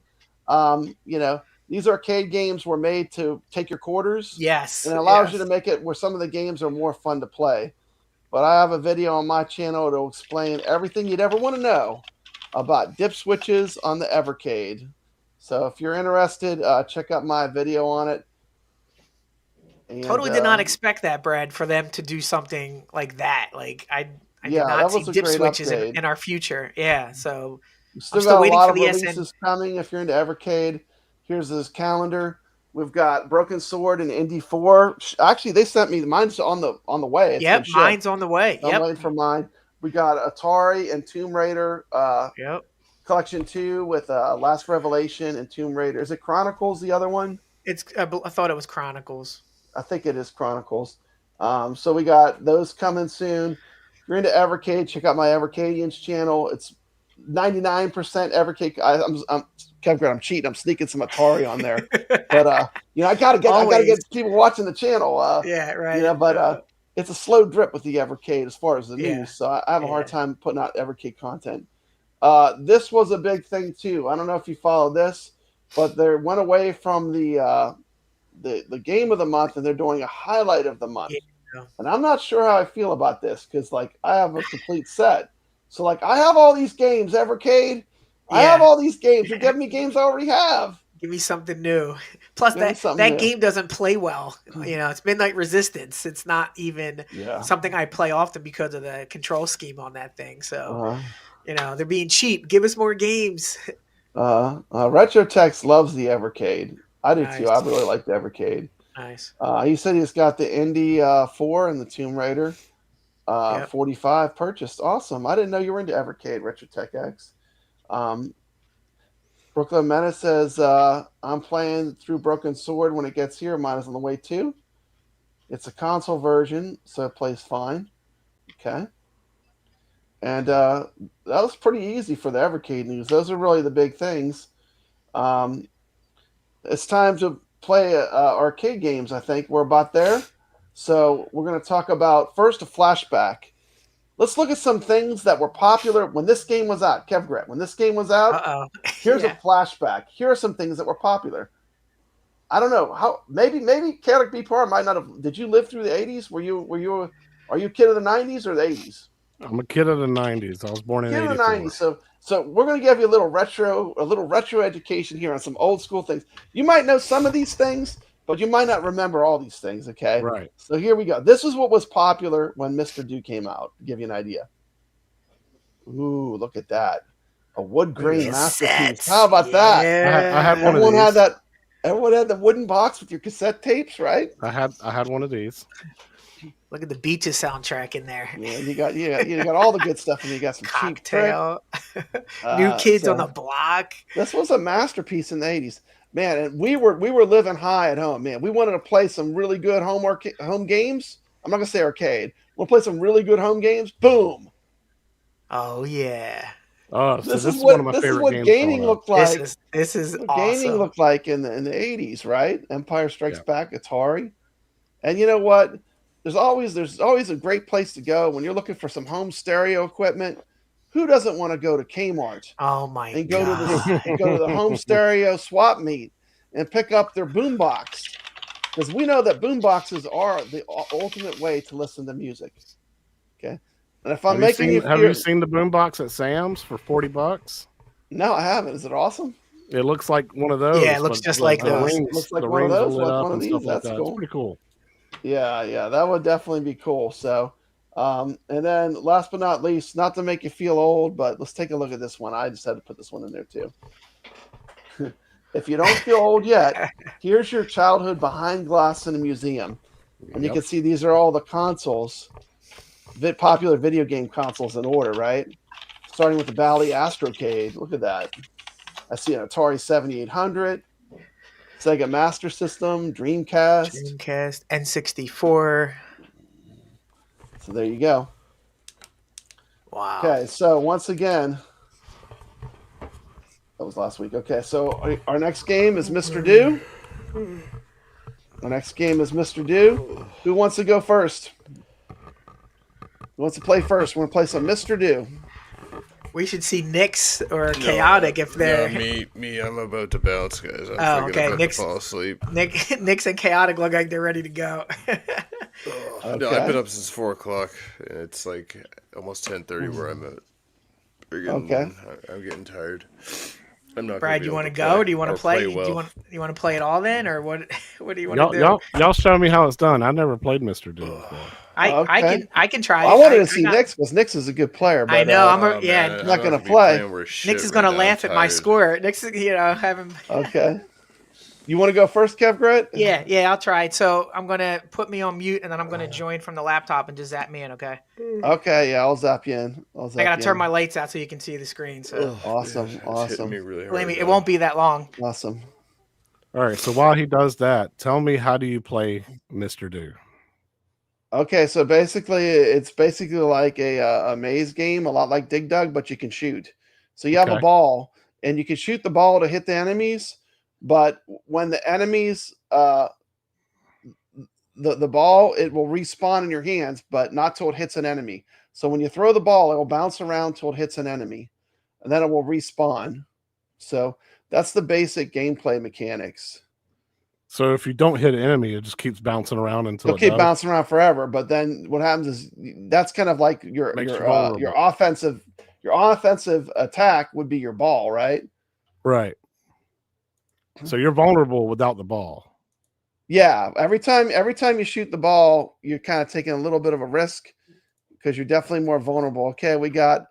these arcade games were made to take your quarters. Yes. And it allows you to make it where some of the games are more fun to play. But I have a video on my channel to explain everything you'd ever want to know about dip switches on the Evercade. So if you're interested, check out my video on it. And, totally did not expect that, Brad, for them to do something like that. Like I did not see dip switches in our future. Yeah. So I'm still waiting for the releases coming if you're into Evercade. Here's this calendar. We've got Broken Sword and Indy 4. Actually, they sent me mine's on the way. Yep, mine's on the way. I'm waiting for mine. We got Atari and Tomb Raider. Collection 2 with Last Revelation and Tomb Raider. Is it Chronicles? The other one? I thought it was Chronicles. I think it is Chronicles. So we got those coming soon. If you're into Evercade, check out my Evercadians channel. It's 99% Evercade. I'm cheating. I'm sneaking some Atari on there, but I gotta get people watching the channel. Yeah, right. But it's a slow drip with the Evercade as far as the news, so I have a hard time putting out Evercade content. This was a big thing too. I don't know if you follow this, but they went away from the game of the month, and they're doing a highlight of the month. Yeah. And I'm not sure how I feel about this because I have a complete set. So I have all these games, Evercade. I have all these games. You're giving me games I already have. Give me something new. Plus, that game doesn't play well. It's Midnight Resistance. It's not even something I play often because of the control scheme on that thing. So, they're being cheap. Give us more games. Retrotex loves the Evercade. I do too. I really like the Evercade. Nice. He said he's got the Indy 4 and the Tomb Raider 45 purchased. Awesome. I didn't know you were into Evercade, Retrotech X. Brooklyn Menace says, I'm playing through Broken Sword when it gets here. Mine is on the way too. It's a console version, so it plays fine. Okay. And that was pretty easy for the Evercade news. Those are really the big things. It's time to play arcade games, I think. We're about there. So we're going to talk about, first, a flashback. Let's look at some things that were popular when this game was out. Kevgret, when this game was out, here's a flashback. Here are some things that were popular. I don't know how. Maybe Kaotic BPR might not have. Did you live through the 80s? Are you a kid of the 90s or the 80s? I'm a kid of the 90s. I was born in 84. Kid of the 90s. So we're going to give you a little retro education here on some old school things. You might know some of these things, but you might not remember all these things. Okay. Right. So here we go. This is what was popular when Mr.Do came out. To give you an idea. Ooh, look at that. A wood grain masterpiece. How about that? I had one Everyone of these. had that. Everyone had the wooden box with your cassette tapes, right? I had one of these. Look at the Beaches soundtrack in there. Yeah, you got all the good stuff, and you got some Cocktail. cheap New Kids on the Block. This was a masterpiece in the 80s, man. And we were living high at home, man. We wanted to play some really good home games. I'm not gonna say arcade. We'll play some really good home games. Boom. Oh yeah. Oh, so this is one of my this is favorite what games gaming looked like. This is what awesome. Gaming looked like in the 80s, right? Empire Strikes Back, Atari, and you know what? There's always a great place to go when you're looking for some home stereo equipment. Who doesn't want to go to Kmart? Oh my and god! Go to the home stereo swap meet and pick up their boombox, because we know that boomboxes are the ultimate way to listen to music. Okay, and if I'm have you seen the boombox at Sam's for $40? No, I haven't. Is it awesome? It looks like one of those. Yeah, it looks just like those. Looks like one of those. One of these. That's cool. It's pretty cool. Yeah, that would definitely be cool. So, and then last but not least, not to make you feel old, but let's take a look at this one. I just had to put this one in there too. If you don't feel old yet, here's your childhood behind glass in a museum. And you can see these are all the consoles, popular video game consoles in order, right? Starting with the Bally Astrocade. Look at that. I see an Atari 7800. Sega Master System, Dreamcast, N64. So there you go. Wow. Okay, so once again, that was last week. Okay, so our next game is Mr.Do. Our next game is Mr.Do. Who wants to go first? Who wants to play first? We're going to play some Mr.Do. We should see Nick's or Kaotic if they're. No, me. I'm about to bounce, guys. Nick's fall asleep. Nick's and Kaotic look like they're ready to go. Okay. No, I've been up since 4:00, and it's like almost 10:30 where I'm at. I'm getting tired. I'm not. Brad, you want to go? Or do you want to play? Well. Do you want to play it all then, or what? What do you want to do? Y'all show me how it's done. I never played Mr.Do before. I can try. Well, I wanted to see Nick's because Nick's is a good player. But, I know. I'm not going to play. Nick's is going to laugh at my score. Nick's, have him. Okay. You want to go first, Kevgret? Yeah, I'll try it. So I'm going to put me on mute, and then I'm going to join from the laptop and just zap me in, okay? Okay, yeah, I'll zap you in. I got to turn my lights out so you can see the screen. So Awesome. Me really hard. Believe me, it won't be that long. Awesome. All right, so while he does that, tell me, how do you play Mr.Do? Okay, so it's basically like a maze game, a lot like Dig Dug, but you can shoot. So you have a ball, and you can shoot the ball to hit the enemies, but when the enemies, the ball, it will respawn in your hands, but not till it hits an enemy. So when you throw the ball, it will bounce around till it hits an enemy, and then it will respawn. So that's the basic gameplay mechanics. So if you don't hit an enemy, it just keeps bouncing around until it'll keep bouncing around forever. But then what happens is that's kind of like your offensive attack would be your ball, right? Right. So you're vulnerable without the ball. Yeah. Every time you shoot the ball, you're kind of taking a little bit of a risk because you're definitely more vulnerable. Okay, we got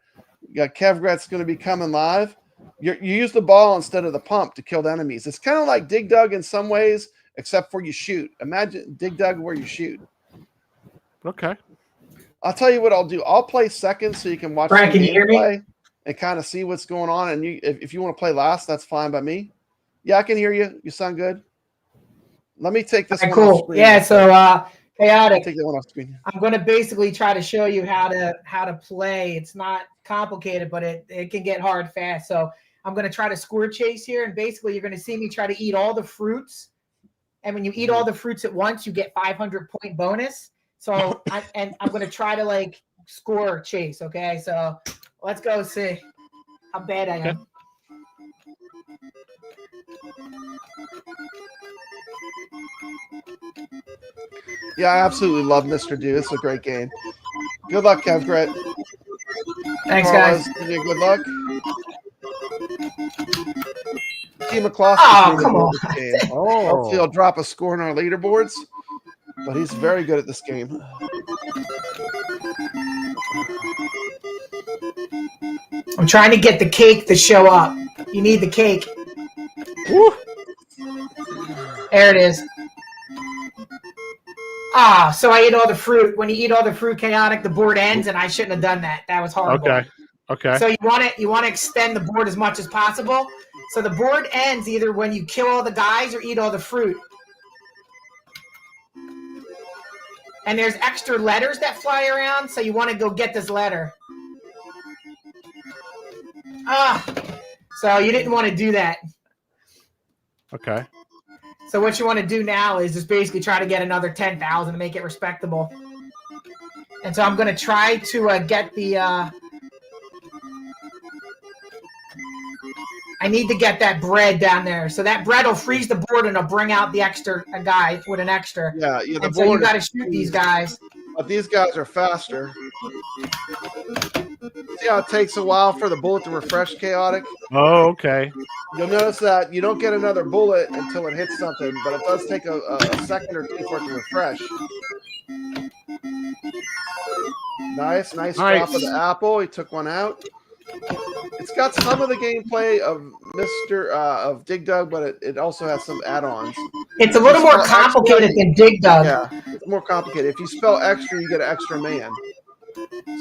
Kevgret's going to be coming live. You use the ball instead of the pump to kill the enemies. It's kind of like Dig Dug in some ways, except for you shoot. Imagine Dig Dug where you shoot. Okay. I'll tell you what I'll do. I'll play second so you can watch Brian, can you hear me? And kind of see what's going on. And if you want to play last, that's fine by me. Yeah, I can hear you. You sound good. Let me take this one cool. off screen. Yeah, so Chaotic. Take that one off screen. I'm going to basically try to show you how to play. It's not complicated, but it can get hard fast. So I'm going to try to score chase here, and basically you're going to see me try to eat all the fruits. And when you eat all the fruits at once, you get 500-point bonus. So I'm going to try to like score chase. Okay, so let's go see how bad I am. Yeah, I absolutely love Mr.Do. It's a great game. Good luck, Kev Gret. Thanks, guys. Good luck. Team McCloskey. Oh, come on. Hopefully he'll drop a score in our leaderboards, but he's very good at this game. I'm trying to get the cake to show up. You need the cake. Woo. There it is. Ah, so I ate all the fruit. When you eat all the fruit, Chaotic, the board ends, and I shouldn't have done that. That was horrible. Okay. So you want to extend the board as much as possible. So the board ends either when you kill all the guys or eat all the fruit. And there's extra letters that fly around, so you want to go get this letter. Ah, so you didn't want to do that. Okay. So what you want to do now is just basically try to get another 10,000 to make it respectable. And so I'm going to try to get the... I need to get that bread down there. So that bread will freeze the board and it'll bring out the extra guy with an extra. Yeah. And so you got to shoot these guys. But these guys are faster. See how it takes a while for the bullet to refresh, Chaotic? Oh, okay. You'll notice that you don't get another bullet until it hits something, but it does take a second or two for it to refresh. Nice drop of the apple. He took one out. It's got some of the gameplay of of Dig Dug, but it also has some add-ons. It's a little more complicated than Dig Dug. Yeah, it's more complicated. If you spell extra, you get an extra man.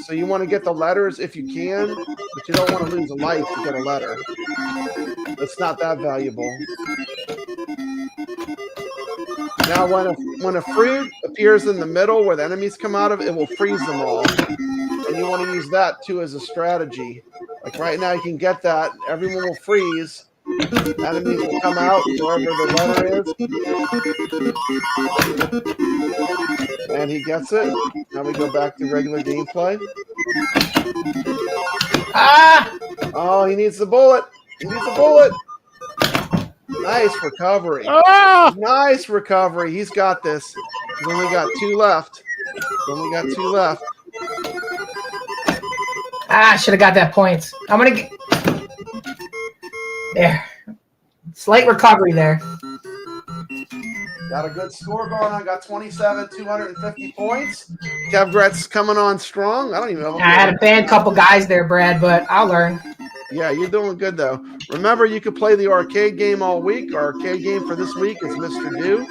So you want to get the letters if you can, but you don't want to lose a life to get a letter. It's not that valuable. Now, when a fruit appears in the middle where the enemies come out of, it will freeze them all. And you want to use that, too, as a strategy. Like right now, you can get that. Everyone will freeze. Enemies will come out wherever the letter is. And he gets it. Now we go back to regular gameplay. Ah! Oh, he needs the bullet. He needs a bullet. Nice recovery. Ah! Nice recovery. He's got this. He's only got two left. Ah, should have got that point. I'm going to get... There. Slight recovery there. Got a good score going on. Got 250 points. Kev Gret's coming on strong. I don't even know. I had a bad couple guys there, Brad, but I'll learn. Yeah, you're doing good, though. Remember, you can play the arcade game all week. Our arcade game for this week is Mr.Do.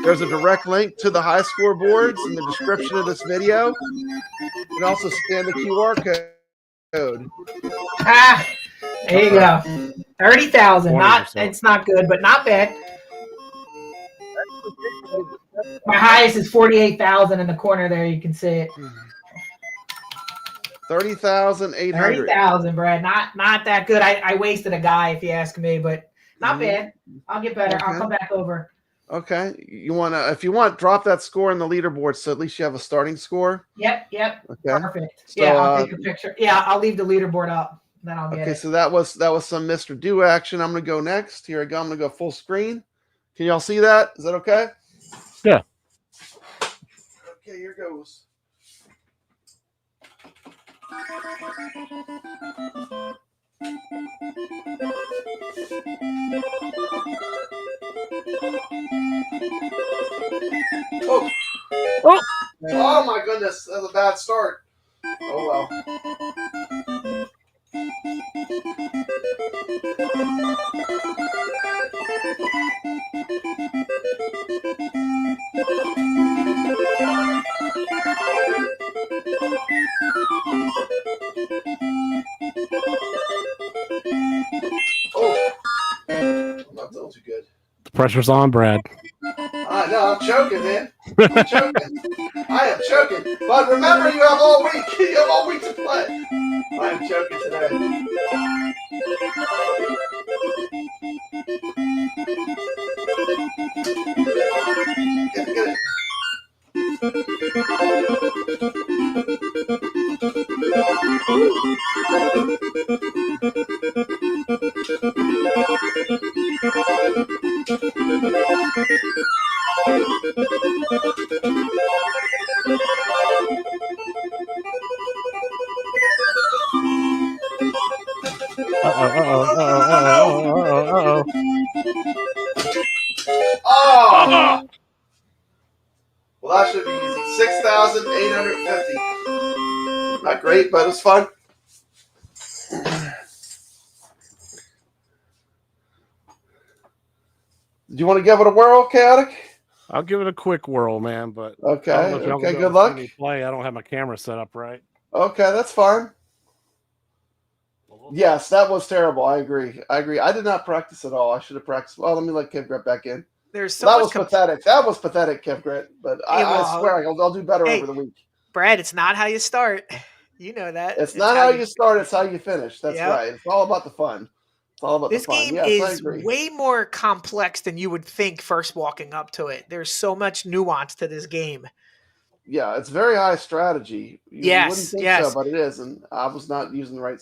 There's a direct link to the high score boards in the description of this video. You can also scan the QR code. Ah, there you go. 30,000. It's not good, but not bad. My highest is 48,000 in the corner there. You can see it. 30,800. 30,000, Brad. Not that good. I wasted a guy, if you ask me, but not bad. I'll get better. Okay. I'll come back over. Okay. If you want, drop that score in the leaderboard so at least you have a starting score. Yep. Okay. Perfect. So, I'll take a picture. Yeah, I'll leave the leaderboard up. Then I'll get it. Okay, so that was some Mr.Do action. I'm gonna go next. Here I go. I'm gonna go full screen. Can y'all see that? Is that okay? Yeah. Okay, here goes. Oh my goodness, that was a bad start. Oh well. Oh, not too good. The pressure's on, Brad. No, I'm choking, man. I'm joking. I am joking. But remember, you have all week. You have all week to play. I am joking today. Get it. Uh-oh. Oh! Well, that should be easy. 6,850. Not great, but it's fun. Do you want to give it a whirl, Kaotic? I'll give it a quick whirl, man. But Okay. I don't know if y'all Okay. will Good luck. see me play. I don't have my camera set up right. Okay, that's fine. Yes, that was terrible. I agree. I did not practice at all. I should have practiced. Well, let me let Kev Gret back in. There's so That much was pathetic. That was pathetic, Kev Gret. But I swear I'll do better over the week. Brad, it's not how you start. You know that. It's not how you start, it's how you finish. That's right. It's all about the fun. It's all about this the fun. game Yes, I is agree. way more complex than you would think first walking up to it. There's so much nuance to this game. Yeah, it's very high strategy. You wouldn't think so, but it is, and I was not using the right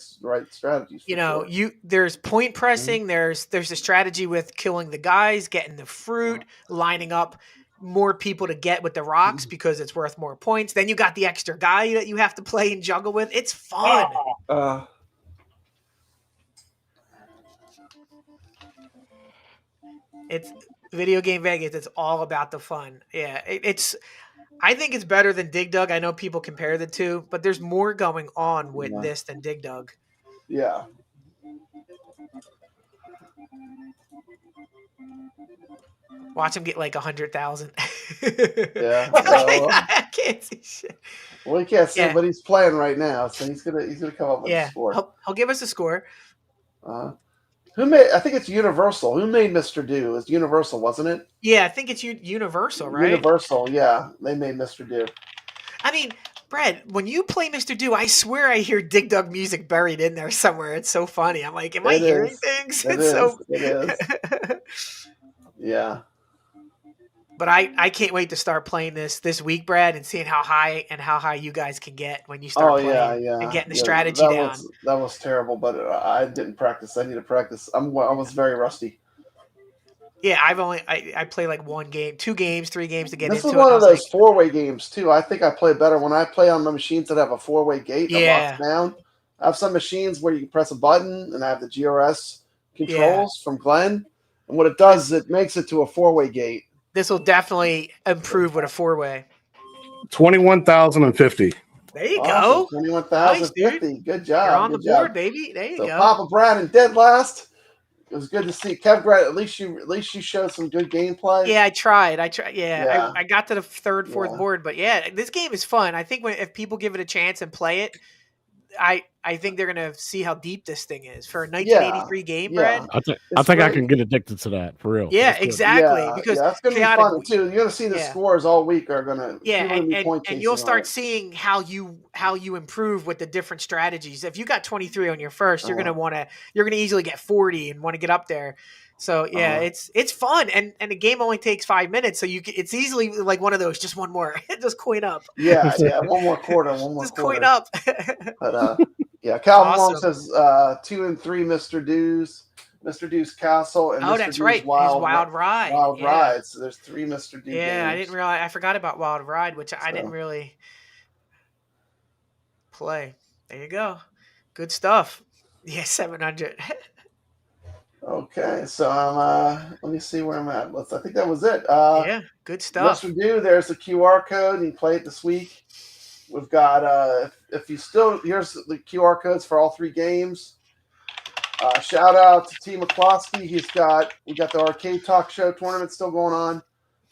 strategies. There's point pressing. There's a strategy with killing the guys, getting the fruit, lining up more people to get with the rocks because it's worth more points. Then you got the extra guy that you have to play and juggle with. It's fun. It's Video Game Vegas. It's all about the fun. Yeah, I think it's better than Dig Dug. I know people compare the two, but there's more going on with this than Dig Dug. Yeah. Watch him get like 100,000. Yeah. I can't see shit. Well, he can't see, but he's playing right now, so he's gonna come up with a score. He'll give us a score. Who made? I think it's Universal. Who made Mr.Do? It's Universal, wasn't it? Yeah, I think it's Universal, right? Universal, yeah. They made Mr.Do. I mean, Brad, when you play Mr.Do, I swear I hear Dig Dug music buried in there somewhere. It's so funny. I'm like, am I hearing things? It is. Yeah. But I can't wait to start playing this week, Brad, and seeing how high you guys can get when you start playing and getting the strategy down. That was terrible, but I didn't practice. I need to practice. I was very rusty. Yeah, I play like 1 game, 2 games, 3 games to get into it. This is one of those 4-way games too. I think I play better when I play on the machines that have a 4-way gate that locks down. I have some machines where you can press a button, and I have the GRS controls from Glenn, and what it does is it makes it to a 4-way gate. This will definitely improve with a 4-way. 21,050. There you go. 21,050. Nice, good job. You're on the board, baby. There you go. Papa Brad and dead last. It was good to see Kev Gret. At least you showed some good gameplay. Yeah, I tried. Yeah. I got to the 3rd, 4th board, but yeah, this game is fun. I think if people give it a chance and play it, I think they're gonna see how deep this thing is for a 1983 game, Brad. I think I can get addicted to that for real. Yeah, exactly. Because that's gonna be fun too. You're gonna see the scores all week are gonna and you'll start seeing how you improve with the different strategies. If you got 23 on your first, you're gonna easily get 40 and want to get up there. So it's fun, and the game only takes 5 minutes, so it's easily like one of those. Just one more, just coin up. Yeah, one more quarter, just coin up. But Calvin Long says 2 and 3 Mr.Do's Castle, and that's right, Wild Ride. Wild Ride. So there's 3 Mr.Do. games. I didn't realize. I forgot about Wild Ride, which I didn't really play. There you go. Good stuff. Yeah, 700. Okay, so let me see where I'm at. I think that was it. Good stuff. Mr.Do, there's the QR code. You can play it this week. We've got here's the QR codes for all 3 games. Shout out to T. McCloskey. We got the Arcade Talk Show tournament still going on.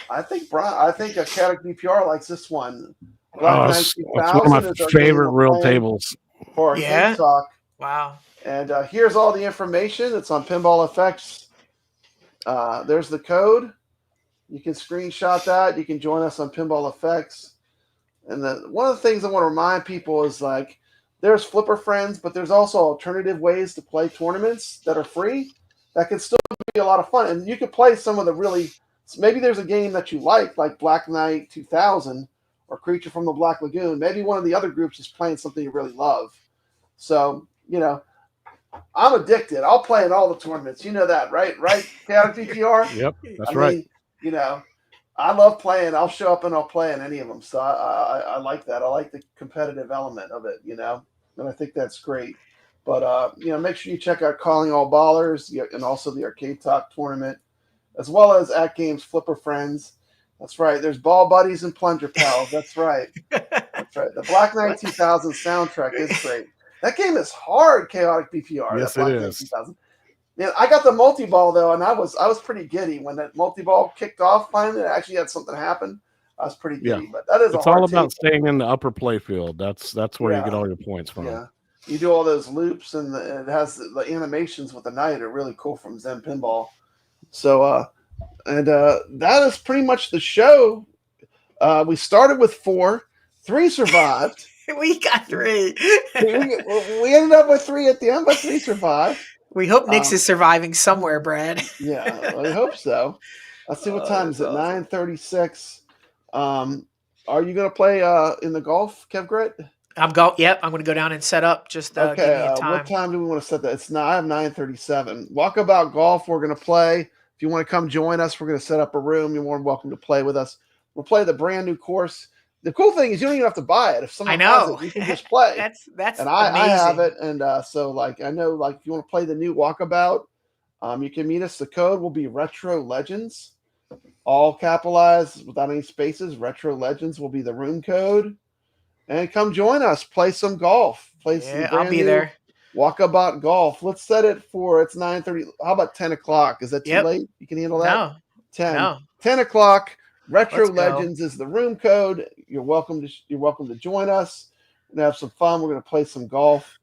I think Kaotic BPR likes this one. It's one of my favorite real tables. For Arcade Talk. Wow. And here's all the information. It's on Pinball Effects. There's the code. You can screenshot that. You can join us on Pinball Effects. And one of the things I want to remind people is like, there's Flipper Friends, but there's also alternative ways to play tournaments that are free that can still be a lot of fun. And you could play some of the really, maybe there's a game that you like Black Knight 2000 or Creature from the Black Lagoon. Maybe one of the other groups is playing something you really love. So, you know, I'm addicted. I'll play in all the tournaments. You know that, right? Right, Kaotic BPR? Yep, that's I right. mean, you know, I love playing. I'll show up and I'll play in any of them. So I like that. I like the competitive element of it, you know, and I think that's great. But, you know, make sure you check out Calling All Ballers and also the Arcade Talk tournament, as well as At Games Flipper Friends. That's right. There's Ball Buddies and Plunger Pals. That's right. That's right. The Black Knight 2000 soundtrack is great. That game is hard, Kaotic BPR. Yes, that Black it Knight is. 2000. Yeah, I got the multi-ball though, and I was pretty giddy when that multi-ball kicked off. Finally, it actually had something happen. I was pretty giddy, Yeah. but that is It's a hard all about table. staying in the upper play field. That's where Yeah. you get all your points from. Yeah, you do all those loops, and it has the animations with the knight are really cool from Zen Pinball. So, that is pretty much the show. We started with 4, 3 survived. We got 3. we ended up with 3 at the end, but 3 survived. We hope Nix is surviving somewhere, Brad. Yeah, I hope so. Let's see what time is it. Awesome. 9:36. Are you gonna play in the golf, Kev Grit? Yep, I'm gonna go down and set up. Just give me a time. What time do we want to set that? It's I have 9:37. Walkabout Golf. We're gonna play. If you want to come join us, we're gonna set up a room. You're more than welcome to play with us. We'll play the brand new course. The cool thing is you don't even have to buy it. If someone has it, you can just play. That's and amazing. I have it, and so like I know like if you want to play the new Walkabout, you can meet us. The code will be Retro Legends, all capitalized without any spaces. Retro Legends will be the room code, and come join us. Play some golf. I'll be there. Walkabout Golf. Let's set it for it's 9:30. How about 10 o'clock? Is that too late? You can handle that? No. 10. No. 10 o'clock. Retro Let's go. Legends is the room code. You're welcome to join us and have some fun. We're going to play some golf,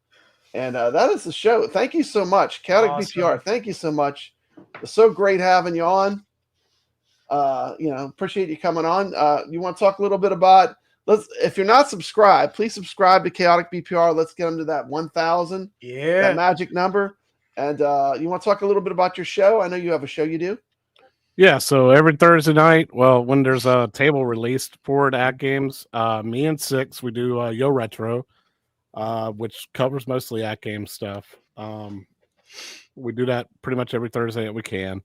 and that is the show. Thank you so much, Kaotic BPR. Thank you so much. It's so great having you on. Appreciate you coming on. You want to talk a little bit about? If you're not subscribed, please subscribe to Kaotic BPR. Let's get them to that 1,000. Yeah, that magic number. And you want to talk a little bit about your show? I know you have a show you do. Yeah, so every Thursday night, well, when there's a table released for it at games, me and Six, we do Yo Retro, which covers mostly at game stuff. We do that pretty much every Thursday that we can.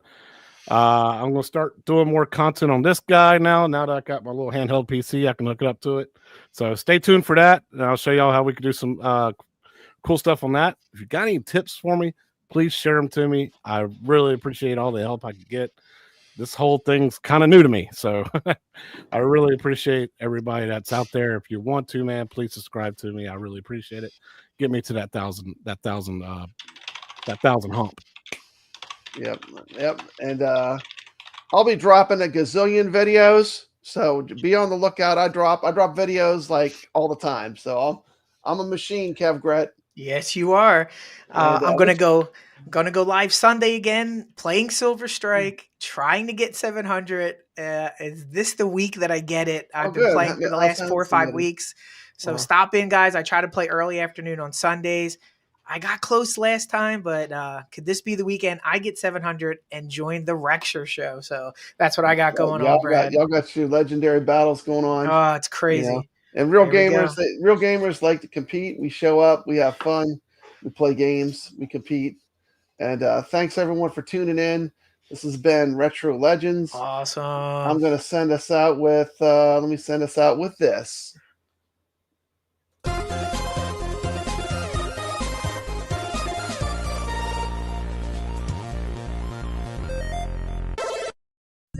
I'm going to start doing more content on this guy now that I got my little handheld PC. I can hook it up to it. So stay tuned for that, and I'll show y'all how we can do some cool stuff on that. If you got any tips for me, please share them to me. I really appreciate all the help I can get. This whole thing's kind of new to me, so I really appreciate everybody that's out there. If you want to, man, please subscribe to me. I really appreciate it. Get me to that thousand hump. Yep. And I'll be dropping a gazillion videos, so be on the lookout. I drop videos like all the time, so I'm a machine, Kev Gret. Yes, you are. I'm gonna go live Sunday again, playing Silver Strike, trying to get 700. Is this the week that I get it? I've been playing for the last 4 or 5 weeks. So stop in, guys. I try to play early afternoon on Sundays. I got close last time, but could this be the weekend I get 700 and join the Rexer show? So that's what I got going on, Brad. Y'all got your legendary battles going on. Oh, it's crazy. Yeah. And real gamers like to compete. We show up, we have fun, we play games, we compete. And thanks everyone for tuning in. This has been Retro Legends. Awesome. I'm gonna send us out with this.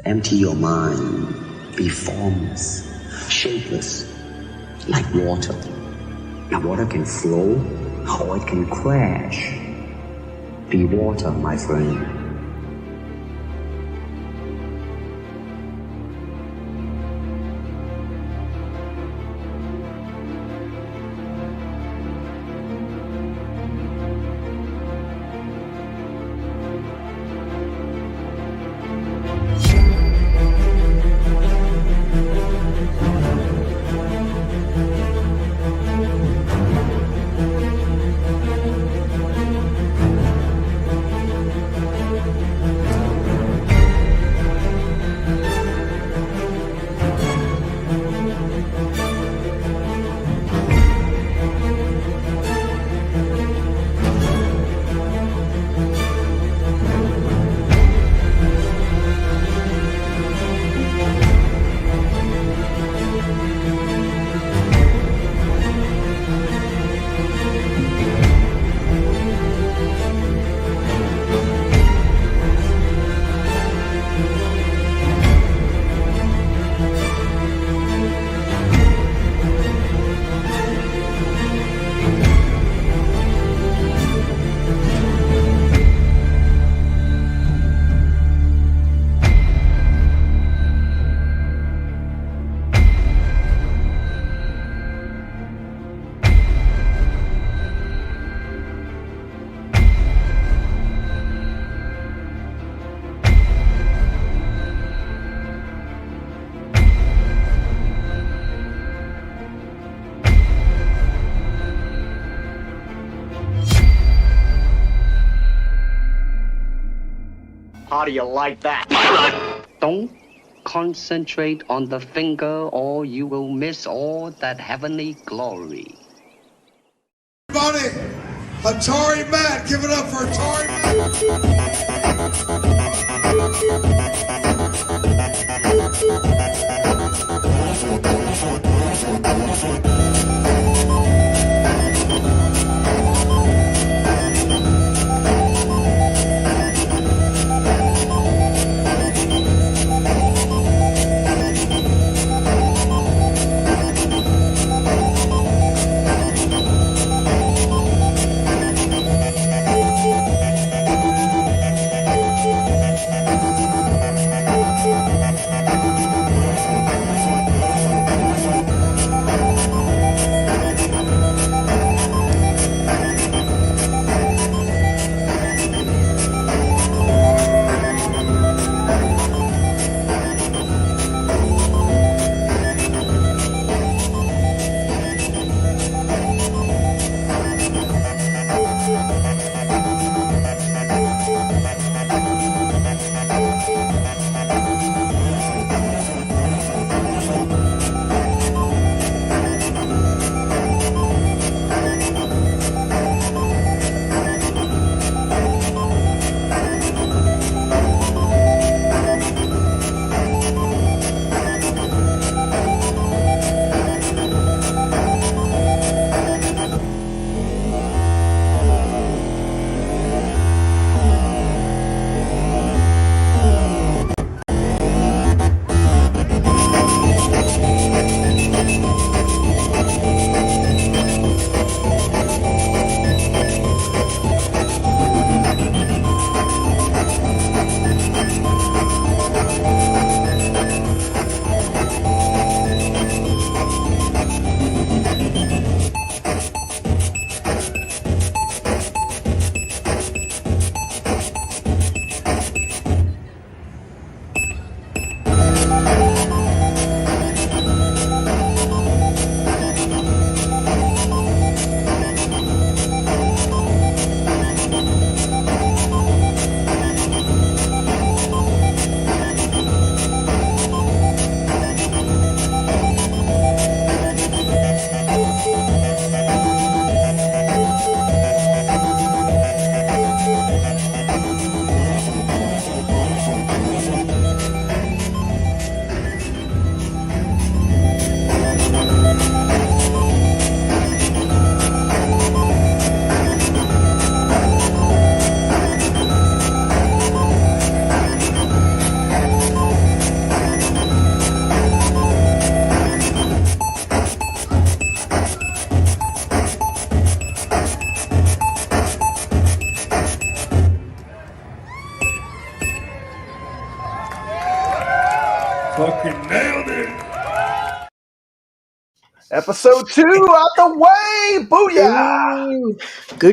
Empty your mind. Be formless, shapeless, like water. Now water can flow or it can crash. Be water, my friend. How do you like that? Don't concentrate on the finger or you will miss all that heavenly glory. Everybody, Atari Matt, give it up for Atari Fucking nailed it. Episode 2 out the way. Booyah! Good